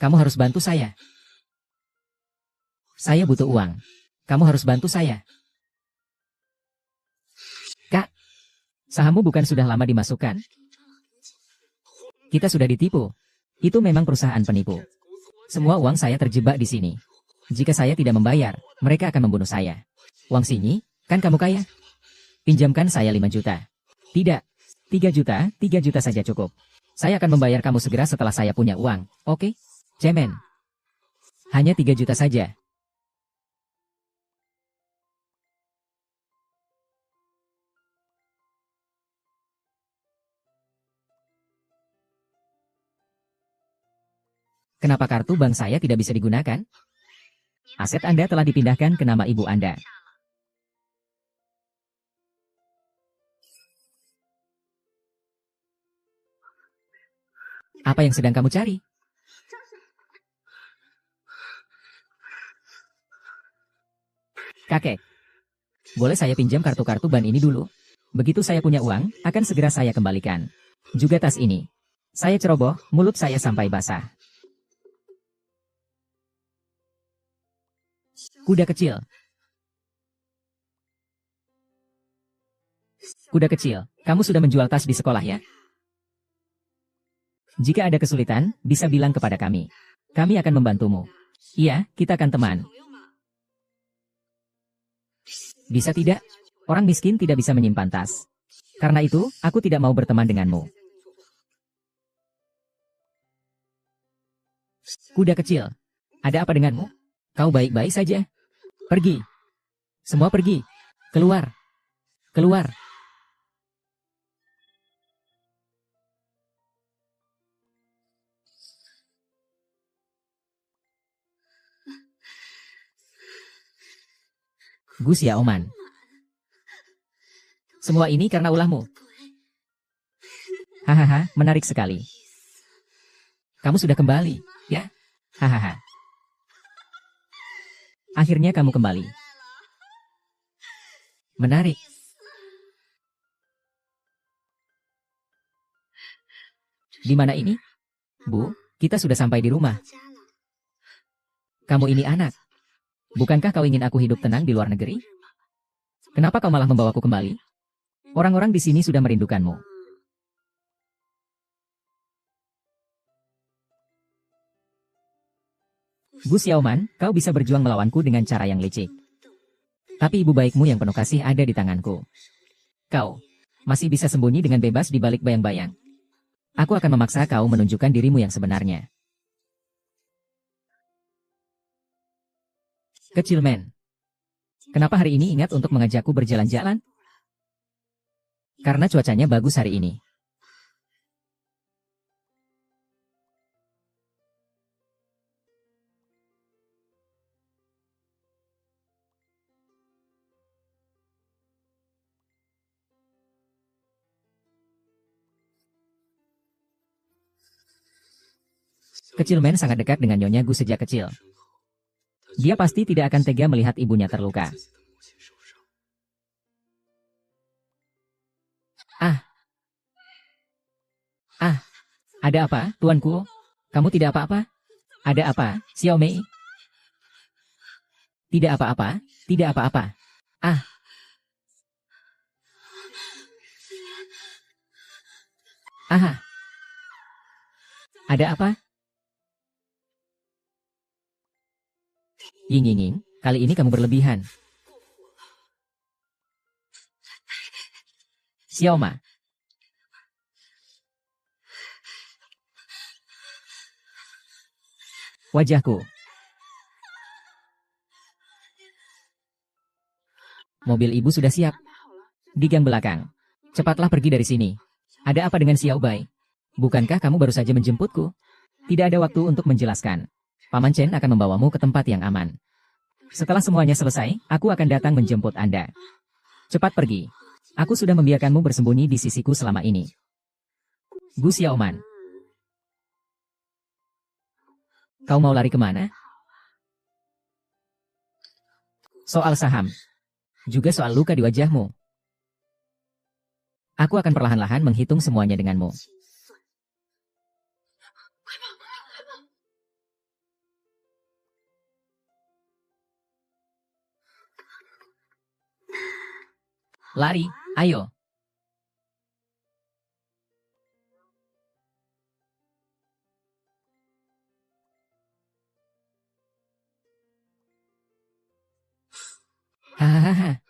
Speaker 1: Kamu harus bantu saya. Saya butuh uang. Kamu harus bantu saya. Kak, sahammu bukan sudah lama dimasukkan? Kita sudah ditipu. Itu memang perusahaan penipu. Semua uang saya terjebak di sini. Jika saya tidak membayar, mereka akan membunuh saya. Wang Xinyi, kan kamu kaya? Pinjamkan saya 5 juta. Tidak. 3 juta saja cukup. Saya akan membayar kamu segera setelah saya punya uang, oke? Cemen. Hanya 3 juta saja. Kenapa kartu bank saya tidak bisa digunakan? Aset Anda telah dipindahkan ke nama ibu Anda. Apa yang sedang kamu cari? Kakek, boleh saya pinjam kartu-kartu ban ini dulu? Begitu saya punya uang, akan segera saya kembalikan. Juga tas ini. Saya ceroboh, mulut saya sampai basah. Kuda kecil. Kuda kecil, kamu sudah menjual tas di sekolah ya? Jika ada kesulitan, bisa bilang kepada kami. Kami akan membantumu. Iya, kita akan teman. Bisa tidak? Orang miskin tidak bisa menyimpan tas. Karena itu, aku tidak mau berteman denganmu. Kuda kecil, ada apa denganmu? Kau baik-baik saja? Pergi. Semua pergi. Keluar. Keluar. Gus ya Oman. Semua ini karena ulahmu. Hahaha, menarik sekali. Kamu sudah kembali, ya? Hahaha. Akhirnya kamu kembali. Menarik. Di mana ini? Bu, kita sudah sampai di rumah. Kamu ini anak. Bukankah kau ingin aku hidup tenang di luar negeri? Kenapa kau malah membawaku kembali? Orang-orang di sini sudah merindukanmu. Gus Yauman, kau bisa berjuang melawanku dengan cara yang licik. Tapi ibu baikmu yang penuh kasih ada di tanganku. Kau masih bisa sembunyi dengan bebas di balik bayang-bayang. Aku akan memaksa kau menunjukkan dirimu yang sebenarnya. Kecil men. Kenapa hari ini ingat untuk mengajakku berjalan-jalan? Karena cuacanya bagus hari ini. Kecil men sangat dekat dengan Nyonya Gu sejak kecil. Dia pasti tidak akan tega melihat ibunya terluka. Ah, ada apa, tuanku? Kamu tidak apa-apa? Ada apa, Xiao Mei? Tidak apa-apa, tidak apa-apa. Ah, aha, ada apa? Ying Ying Ying, kali ini kamu berlebihan. Xiao Ma, wajahku. Mobil ibu sudah siap. Di gang belakang. Cepatlah pergi dari sini. Ada apa dengan Xiao Bai? Bukankah kamu baru saja menjemputku? Tidak ada waktu untuk menjelaskan. Paman Chen akan membawamu ke tempat yang aman. Setelah semuanya selesai, aku akan datang menjemput Anda. Cepat pergi. Aku sudah membiarkanmu bersembunyi di sisiku selama ini. Gu Xiaoman. Kau mau lari kemana? Soal saham. Juga soal luka di wajahmu. Aku akan perlahan-lahan menghitung semuanya denganmu. Lari, ayo. Hahaha.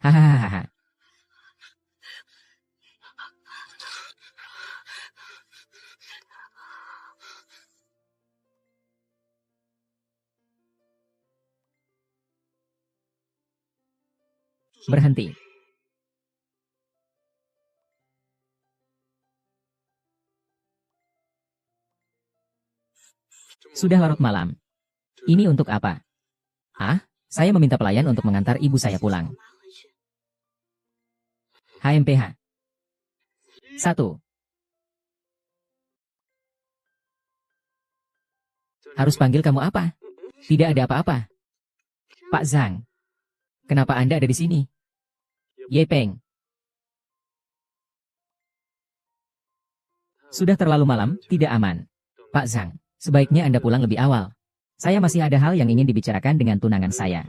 Speaker 1: Hahaha. Berhenti. Sudah larut malam. Ini untuk apa? Ah, saya meminta pelayan untuk mengantar ibu saya pulang. HMPH. 1. Harus panggil kamu apa? Tidak ada apa-apa. Pak Zhang. Kenapa Anda ada di sini? Ye Peng. Sudah terlalu malam, tidak aman. Pak Zhang, sebaiknya Anda pulang lebih awal. Saya masih ada hal yang ingin dibicarakan dengan tunangan saya.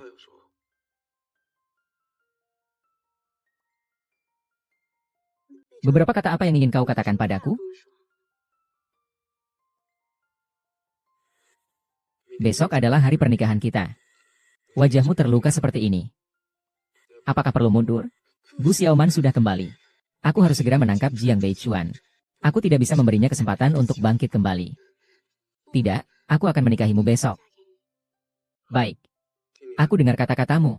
Speaker 1: Beberapa kata apa yang ingin kau katakan padaku? Besok adalah hari pernikahan kita. Wajahmu terluka seperti ini. Apakah perlu mundur? Bu Xiaoman sudah kembali. Aku harus segera menangkap Jiang Beichuan. Aku tidak bisa memberinya kesempatan untuk bangkit kembali. Tidak, aku akan menikahimu besok. Baik. Aku dengar kata-katamu.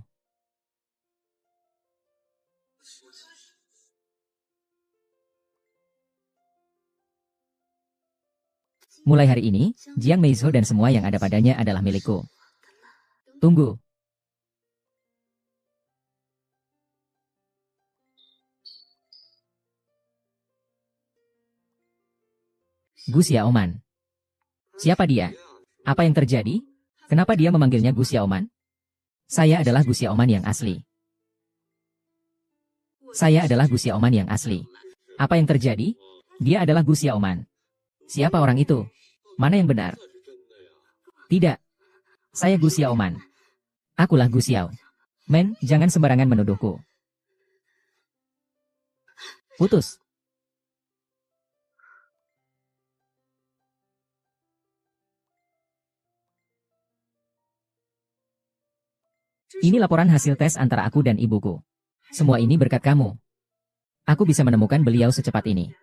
Speaker 1: Mulai hari ini, Jiang Meizhou dan semua yang ada padanya adalah milikku. Tunggu. Gu Xiaoman. Siapa dia? Apa yang terjadi? Kenapa dia memanggilnya Gu Xiaoman? Saya adalah Gu Xiaoman yang asli. Saya adalah Gu Xiaoman yang asli. Apa yang terjadi? Dia adalah Gu Xiaoman. Siapa orang itu? Mana yang benar? Tidak. Saya Gu Xiaoman. Akulah Gu Xiao. Men, jangan sembarangan menuduhku. Putus. Ini laporan hasil tes antara aku dan ibuku. Semua ini berkat kamu. Aku bisa menemukan beliau secepat ini.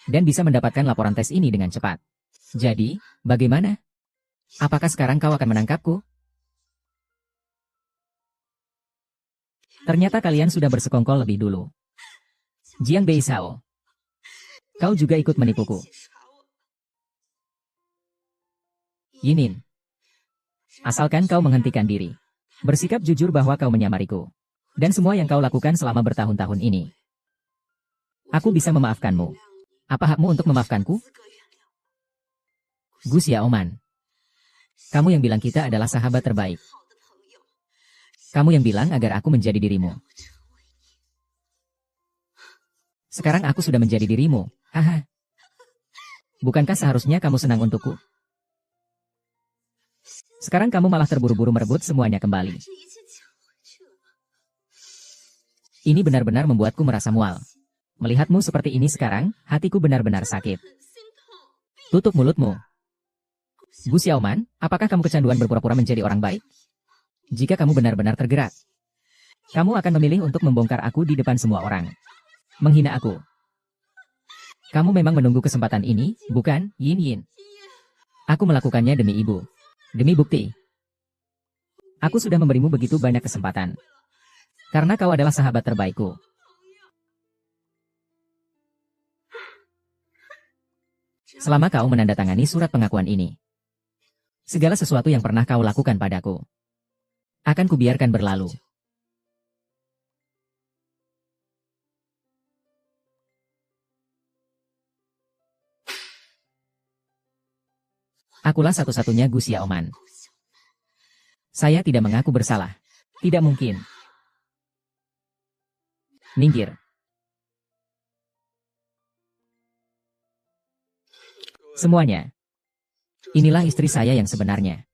Speaker 1: Dan bisa mendapatkan laporan tes ini dengan cepat. Jadi, bagaimana? Apakah sekarang kau akan menangkapku? Ternyata kalian sudah bersekongkol lebih dulu. Jiang Beishao. Kau juga ikut menipuku. Yinin. Asalkan kau menghentikan diri. Bersikap jujur bahwa kau menyamariku. Dan semua yang kau lakukan selama bertahun-tahun ini. Aku bisa memaafkanmu. Apa hakmu untuk memaafkanku? Gu Xiaoman. Kamu yang bilang kita adalah sahabat terbaik. Kamu yang bilang agar aku menjadi dirimu. Sekarang aku sudah menjadi dirimu. Haha. Bukankah seharusnya kamu senang untukku? Sekarang kamu malah terburu-buru merebut semuanya kembali. Ini benar-benar membuatku merasa mual. Melihatmu seperti ini sekarang, hatiku benar-benar sakit. Tutup mulutmu. Gu Xiaoman, apakah kamu kecanduan berpura-pura menjadi orang baik? Jika kamu benar-benar tergerak, kamu akan memilih untuk membongkar aku di depan semua orang. Menghina aku. Kamu memang menunggu kesempatan ini, bukan, Yin Yin? Aku melakukannya demi ibu. Demi bukti. Aku sudah memberimu begitu banyak kesempatan. Karena kau adalah sahabat terbaikku. Selama kau menandatangani surat pengakuan ini, segala sesuatu yang pernah kau lakukan padaku akan kubiarkan berlalu. Akulah satu-satunya Gu Xiaoman. Saya tidak mengaku bersalah. Tidak mungkin. Minggir. Semuanya. Inilah istri saya yang sebenarnya.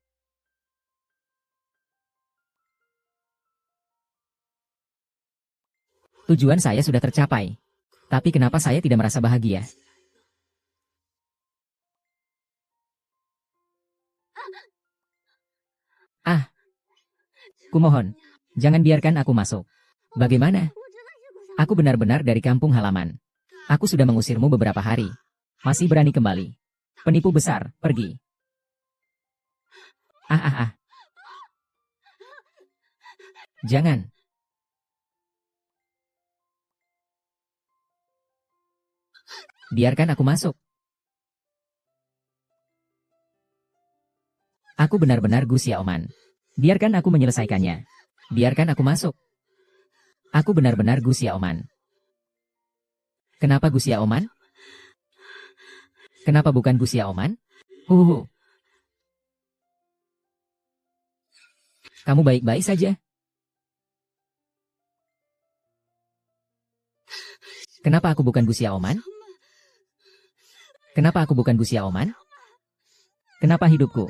Speaker 1: Tujuan saya sudah tercapai. Tapi kenapa saya tidak merasa bahagia? Ah, kumohon, jangan biarkan aku masuk. Bagaimana? Aku benar-benar dari kampung halaman. Aku sudah mengusirmu beberapa hari. Masih berani kembali. Penipu besar, pergi. Ah ah ah. Jangan. Biarkan aku masuk. Aku benar-benar Gu Xiaoman. Biarkan aku menyelesaikannya. Biarkan aku masuk. Aku benar-benar Gu Xiaoman. Kenapa Gu Xiaoman? Kenapa bukan Gu Xiaoman? Huhuhu. Kamu baik-baik saja? Kenapa aku bukan Gu Xiaoman? Kenapa aku bukan Gu Xiaoman? Kenapa hidupku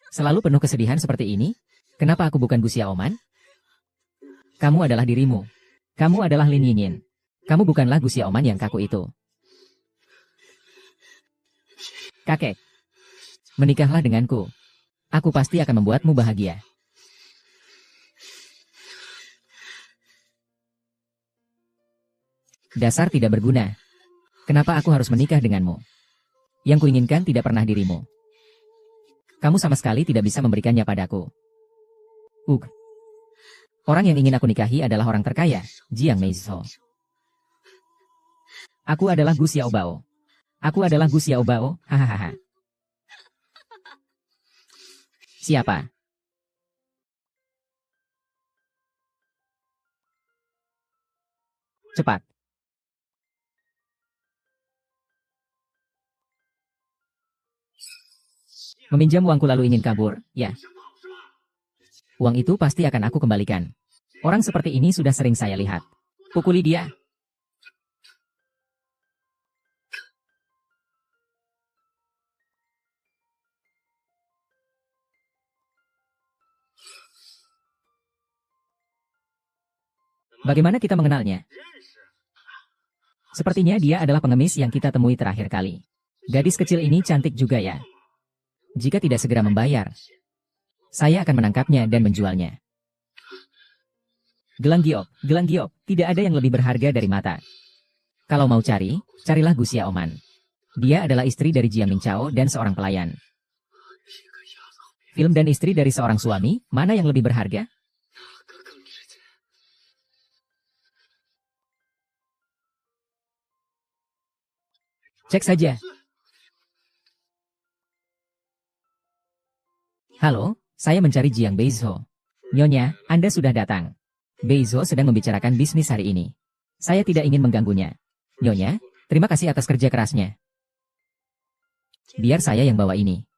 Speaker 1: selalu penuh kesedihan seperti ini? Kenapa aku bukan Gu Xiaoman? Kamu adalah dirimu. Kamu adalah Lin Yingyin. Kamu bukanlah Gu Xiaoman yang kaku itu. Kakek, menikahlah denganku. Aku pasti akan membuatmu bahagia. Dasar tidak berguna. Kenapa aku harus menikah denganmu? Yang kuinginkan tidak pernah dirimu. Kamu sama sekali tidak bisa memberikannya padaku. Orang yang ingin aku nikahi adalah orang terkaya, Jiang Meizhou. Aku adalah Gu Xiaobao. Aku adalah Gu Xiaobao, hahaha. Siapa? Cepat. Meminjam uangku lalu ingin kabur, ya. Uang itu pasti akan aku kembalikan. Orang seperti ini sudah sering saya lihat. Pukuli dia. Bagaimana kita mengenalnya? Sepertinya dia adalah pengemis yang kita temui terakhir kali. Gadis kecil ini cantik juga ya. Jika tidak segera membayar, saya akan menangkapnya dan menjualnya. Gelang giok, tidak ada yang lebih berharga dari mata. Kalau mau cari, carilah Gu Xiaoman. Dia adalah istri dari Jiang Mingchao dan seorang pelayan. Film dan istri dari seorang suami, mana yang lebih berharga? Cek saja. Halo, saya mencari Jiang Beizhou. Nyonya, Anda sudah datang. Beizhou sedang membicarakan bisnis hari ini. Saya tidak ingin mengganggunya. Nyonya, terima kasih atas kerja kerasnya. Biar saya yang bawa ini.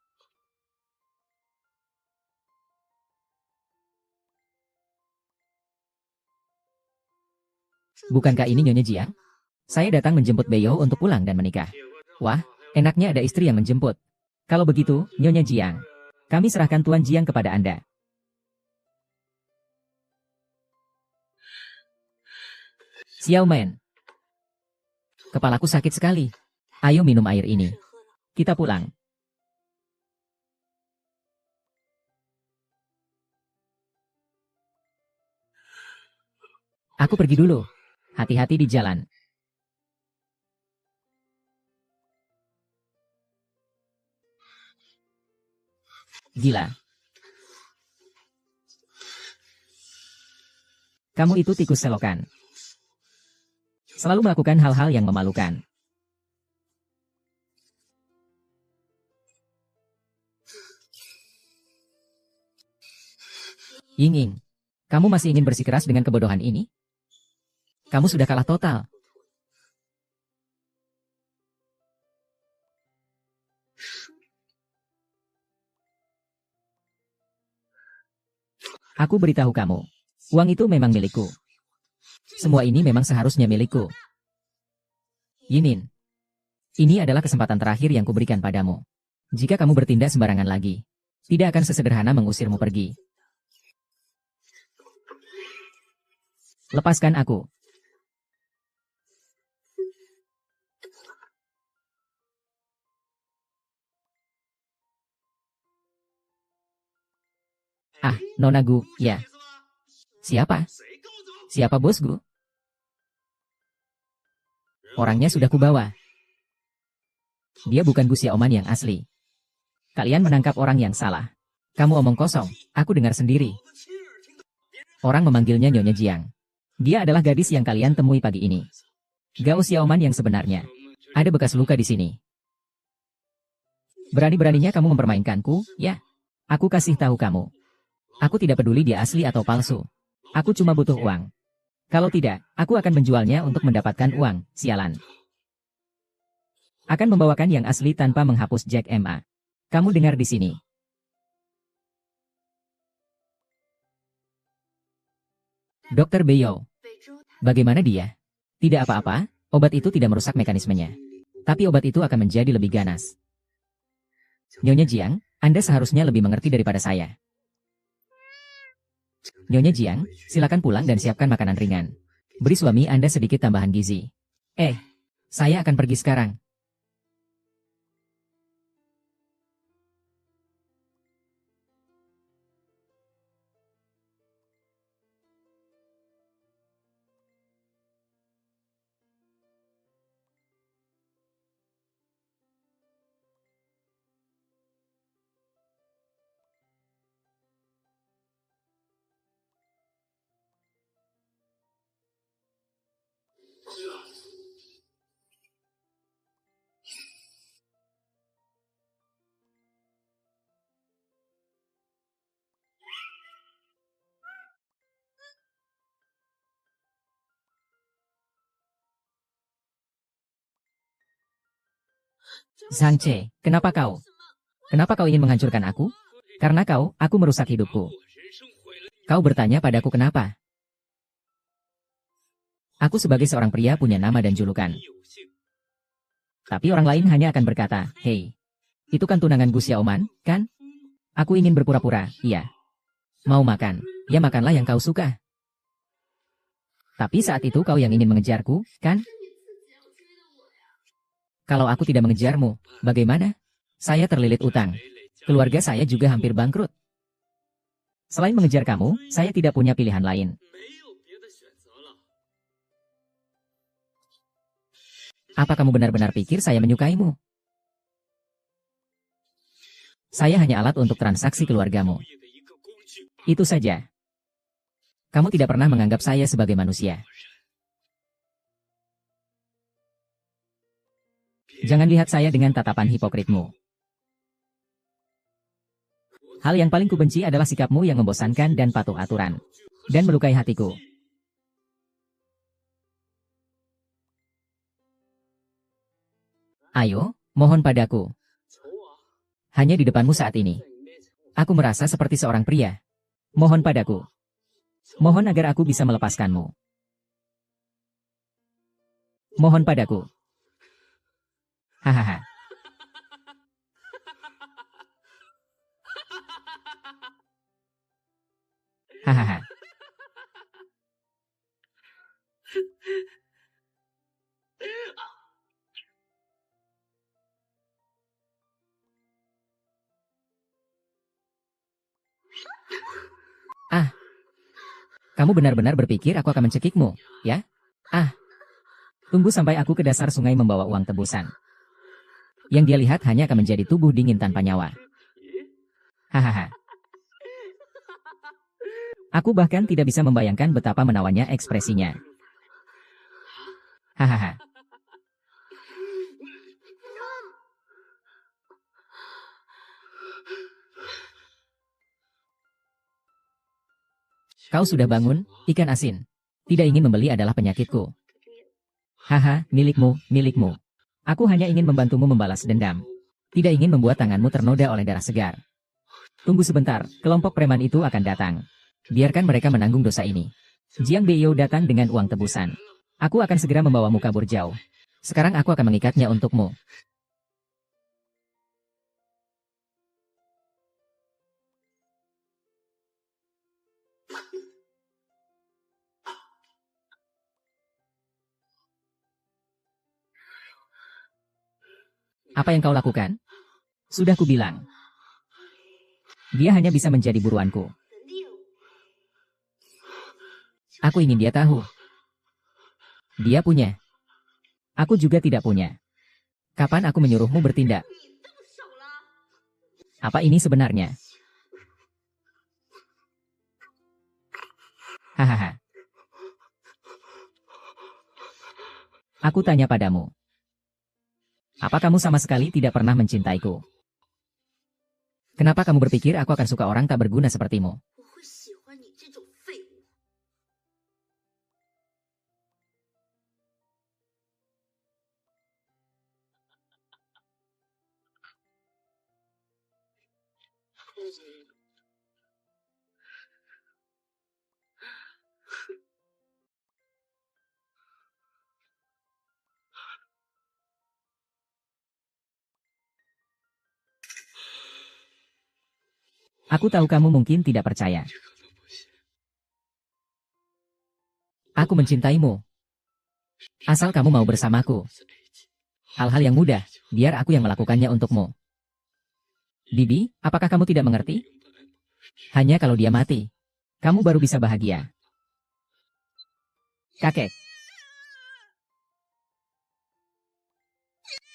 Speaker 1: Bukankah ini Nyonya Jiang? Saya datang menjemput Beiyou untuk pulang dan menikah. Wah, enaknya ada istri yang menjemput. Kalau begitu, Nyonya Jiang, kami serahkan Tuan Jiang kepada Anda. Xiaoman. Kepalaku sakit sekali. Ayo minum air ini. Kita pulang. Aku pergi dulu. Hati-hati di jalan. Gila. Kamu itu tikus selokan. Selalu melakukan hal-hal yang memalukan. Ying, kamu masih ingin bersikeras dengan kebodohan ini? Kamu sudah kalah total. Aku beritahu kamu, uang itu memang milikku. Semua ini memang seharusnya milikku. Yinin, ini adalah kesempatan terakhir yang kuberikan padamu. Jika kamu bertindak sembarangan lagi, tidak akan sesederhana mengusirmu pergi. Lepaskan aku. Ah, Nona Gu, ya. Siapa? Siapa bos Gu? Orangnya sudah kubawa. Dia bukan Gu Xiaoman yang asli. Kalian menangkap orang yang salah. Kamu omong kosong, aku dengar sendiri. Orang memanggilnya Nyonya Jiang. Dia adalah gadis yang kalian temui pagi ini. Gao Xiaoman yang sebenarnya. Ada bekas luka di sini. Berani-beraninya kamu mempermainkanku, ya? Aku kasih tahu kamu. Aku tidak peduli dia asli atau palsu. Aku cuma butuh uang. Kalau tidak, aku akan menjualnya untuk mendapatkan uang, sialan. Akan membawakan yang asli tanpa menghapus Jack Ma. Kamu dengar di sini. Dokter Beyo. Bagaimana dia? Tidak apa-apa, obat itu tidak merusak mekanismenya. Tapi obat itu akan menjadi lebih ganas. Nyonya Jiang, Anda seharusnya lebih mengerti daripada saya. Nyonya Jiang, silakan pulang dan siapkan makanan ringan. Beri suami Anda sedikit tambahan gizi. Saya akan pergi sekarang. Zhang Ce, kenapa kau? Kenapa kau ingin menghancurkan aku? Karena aku merusak hidupku. Kau bertanya padaku kenapa? Aku sebagai seorang pria punya nama dan julukan. Tapi orang lain hanya akan berkata, "Hei, itu kan tunangan Gu Xiaoman, kan?" Aku ingin berpura-pura, iya. Mau makan, ya makanlah yang kau suka. Tapi saat itu kau yang ingin mengejarku, kan? Kalau aku tidak mengejarmu, bagaimana? Saya terlilit utang. Keluarga saya juga hampir bangkrut. Selain mengejar kamu, saya tidak punya pilihan lain. Apa kamu benar-benar pikir saya menyukaimu? Saya hanya alat untuk transaksi keluargamu. Itu saja. Kamu tidak pernah menganggap saya sebagai manusia. Jangan lihat saya dengan tatapan hipokritmu. Hal yang paling kubenci adalah sikapmu yang membosankan dan patuh aturan. Dan melukai hatiku. Ayo, mohon padaku. Hanya di depanmu saat ini. Aku merasa seperti seorang pria. Mohon padaku. Mohon agar aku bisa melepaskanmu. Mohon padaku. Hahaha. Hahaha. Kamu benar-benar berpikir aku akan mencekikmu, ya? Tunggu sampai aku ke dasar sungai membawa uang tebusan. Yang dia lihat hanya akan menjadi tubuh dingin tanpa nyawa. Hahaha. Aku bahkan tidak bisa membayangkan betapa menawannya ekspresinya. Hahaha. Kau sudah bangun, ikan asin. Tidak ingin membeli adalah penyakitku. Haha, milikmu, milikmu. Aku hanya ingin membantumu membalas dendam. Tidak ingin membuat tanganmu ternoda oleh darah segar. Tunggu sebentar, kelompok preman itu akan datang. Biarkan mereka menanggung dosa ini. Jiang Beiyou datang dengan uang tebusan. Aku akan segera membawamu kabur jauh. Sekarang aku akan mengikatnya untukmu. Apa yang kau lakukan? Sudah kubilang. Dia hanya bisa menjadi buruanku. Aku ingin dia tahu. Dia punya. Aku juga tidak punya. Kapan aku menyuruhmu bertindak? Apa ini sebenarnya? Hahaha. Aku tanya padamu. Apa kamu sama sekali tidak pernah mencintaiku? Kenapa kamu berpikir aku akan suka orang tak berguna sepertimu?
Speaker 2: 我会喜欢你这种废物。
Speaker 1: Aku tahu kamu mungkin tidak percaya. Aku mencintaimu. Asal kamu mau bersamaku. Hal-hal yang mudah, biar aku yang melakukannya untukmu. Bibi, apakah kamu tidak mengerti? Hanya kalau dia mati, kamu baru bisa bahagia. Kakek.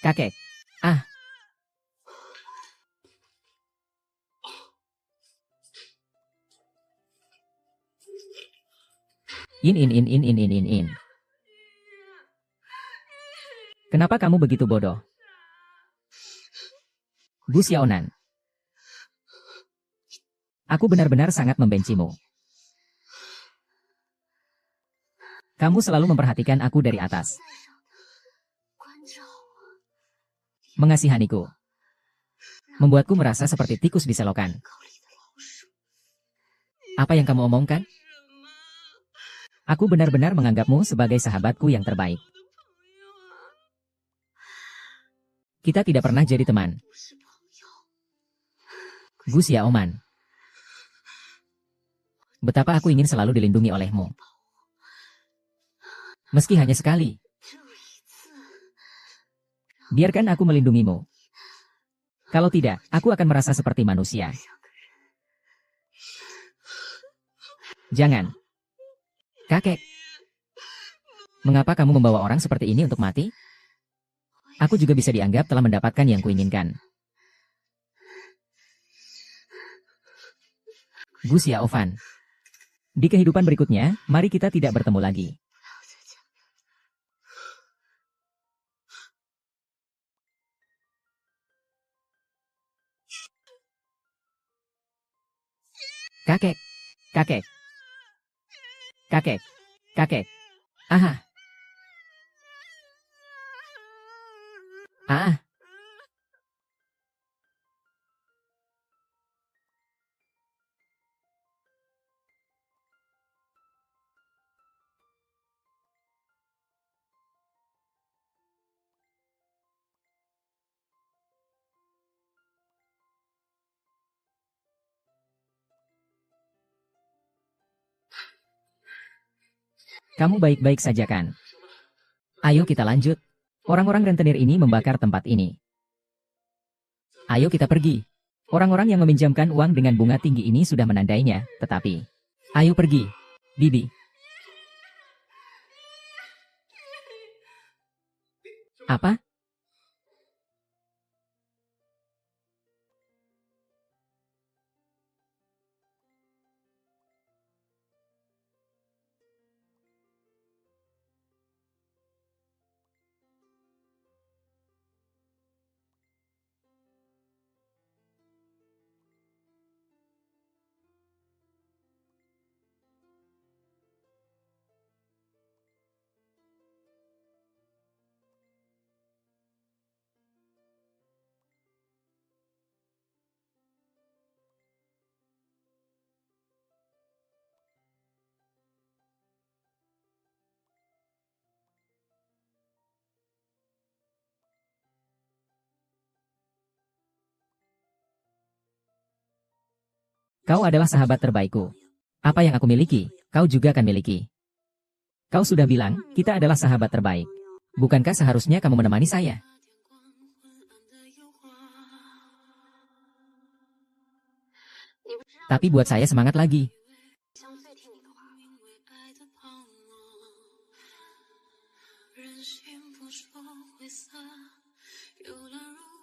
Speaker 1: Kakek. Ah. In. Kenapa kamu begitu bodoh? Bu Xiaonan. Aku benar-benar sangat membencimu. Kamu selalu memperhatikan aku dari atas.
Speaker 2: 关照我，
Speaker 1: Mengasihaniku. Membuatku merasa seperti tikus di selokan.
Speaker 2: 沟里的老鼠。
Speaker 1: Apa yang kamu omongkan?
Speaker 2: 什么？
Speaker 1: Aku benar-benar menganggapmu sebagai sahabatku yang terbaik.
Speaker 2: 我的朋友啊，
Speaker 1: Kita tidak pernah jadi teman.
Speaker 2: 不是朋友。
Speaker 1: Bu Xiaoman. Betapa aku ingin selalu dilindungi olehmu. Meski hanya sekali.
Speaker 2: 只有一次，
Speaker 1: Biarkan aku melindungimu. Kalau tidak, aku akan merasa seperti manusia.
Speaker 2: 两个人
Speaker 1: Jangan. Kakek. Mengapa kamu membawa orang seperti ini untuk mati? Aku juga bisa dianggap telah mendapatkan yang kuinginkan. Bu Xiaofan. Di kehidupan berikutnya, mari kita tidak bertemu lagi.
Speaker 2: 不要再讲。
Speaker 1: Kakek. Kakek. Kakek. Kakek. Aha. Ah. Kamu baik-baik saja kan? Ayo kita lanjut. Orang-orang rentenir ini membakar tempat ini. Ayo kita pergi. Orang-orang yang meminjamkan uang dengan bunga tinggi ini sudah menandainya, tetapi... Ayo pergi. Bibi. Apa? Kau adalah sahabat terbaikku. Apa yang aku miliki, kau juga akan miliki. Kau sudah bilang, kita adalah sahabat terbaik. Bukankah seharusnya kamu menemani saya? Tapi buat saya semangat lagi.
Speaker 2: 像最听你的话。
Speaker 3: 任性不说灰色，游乱入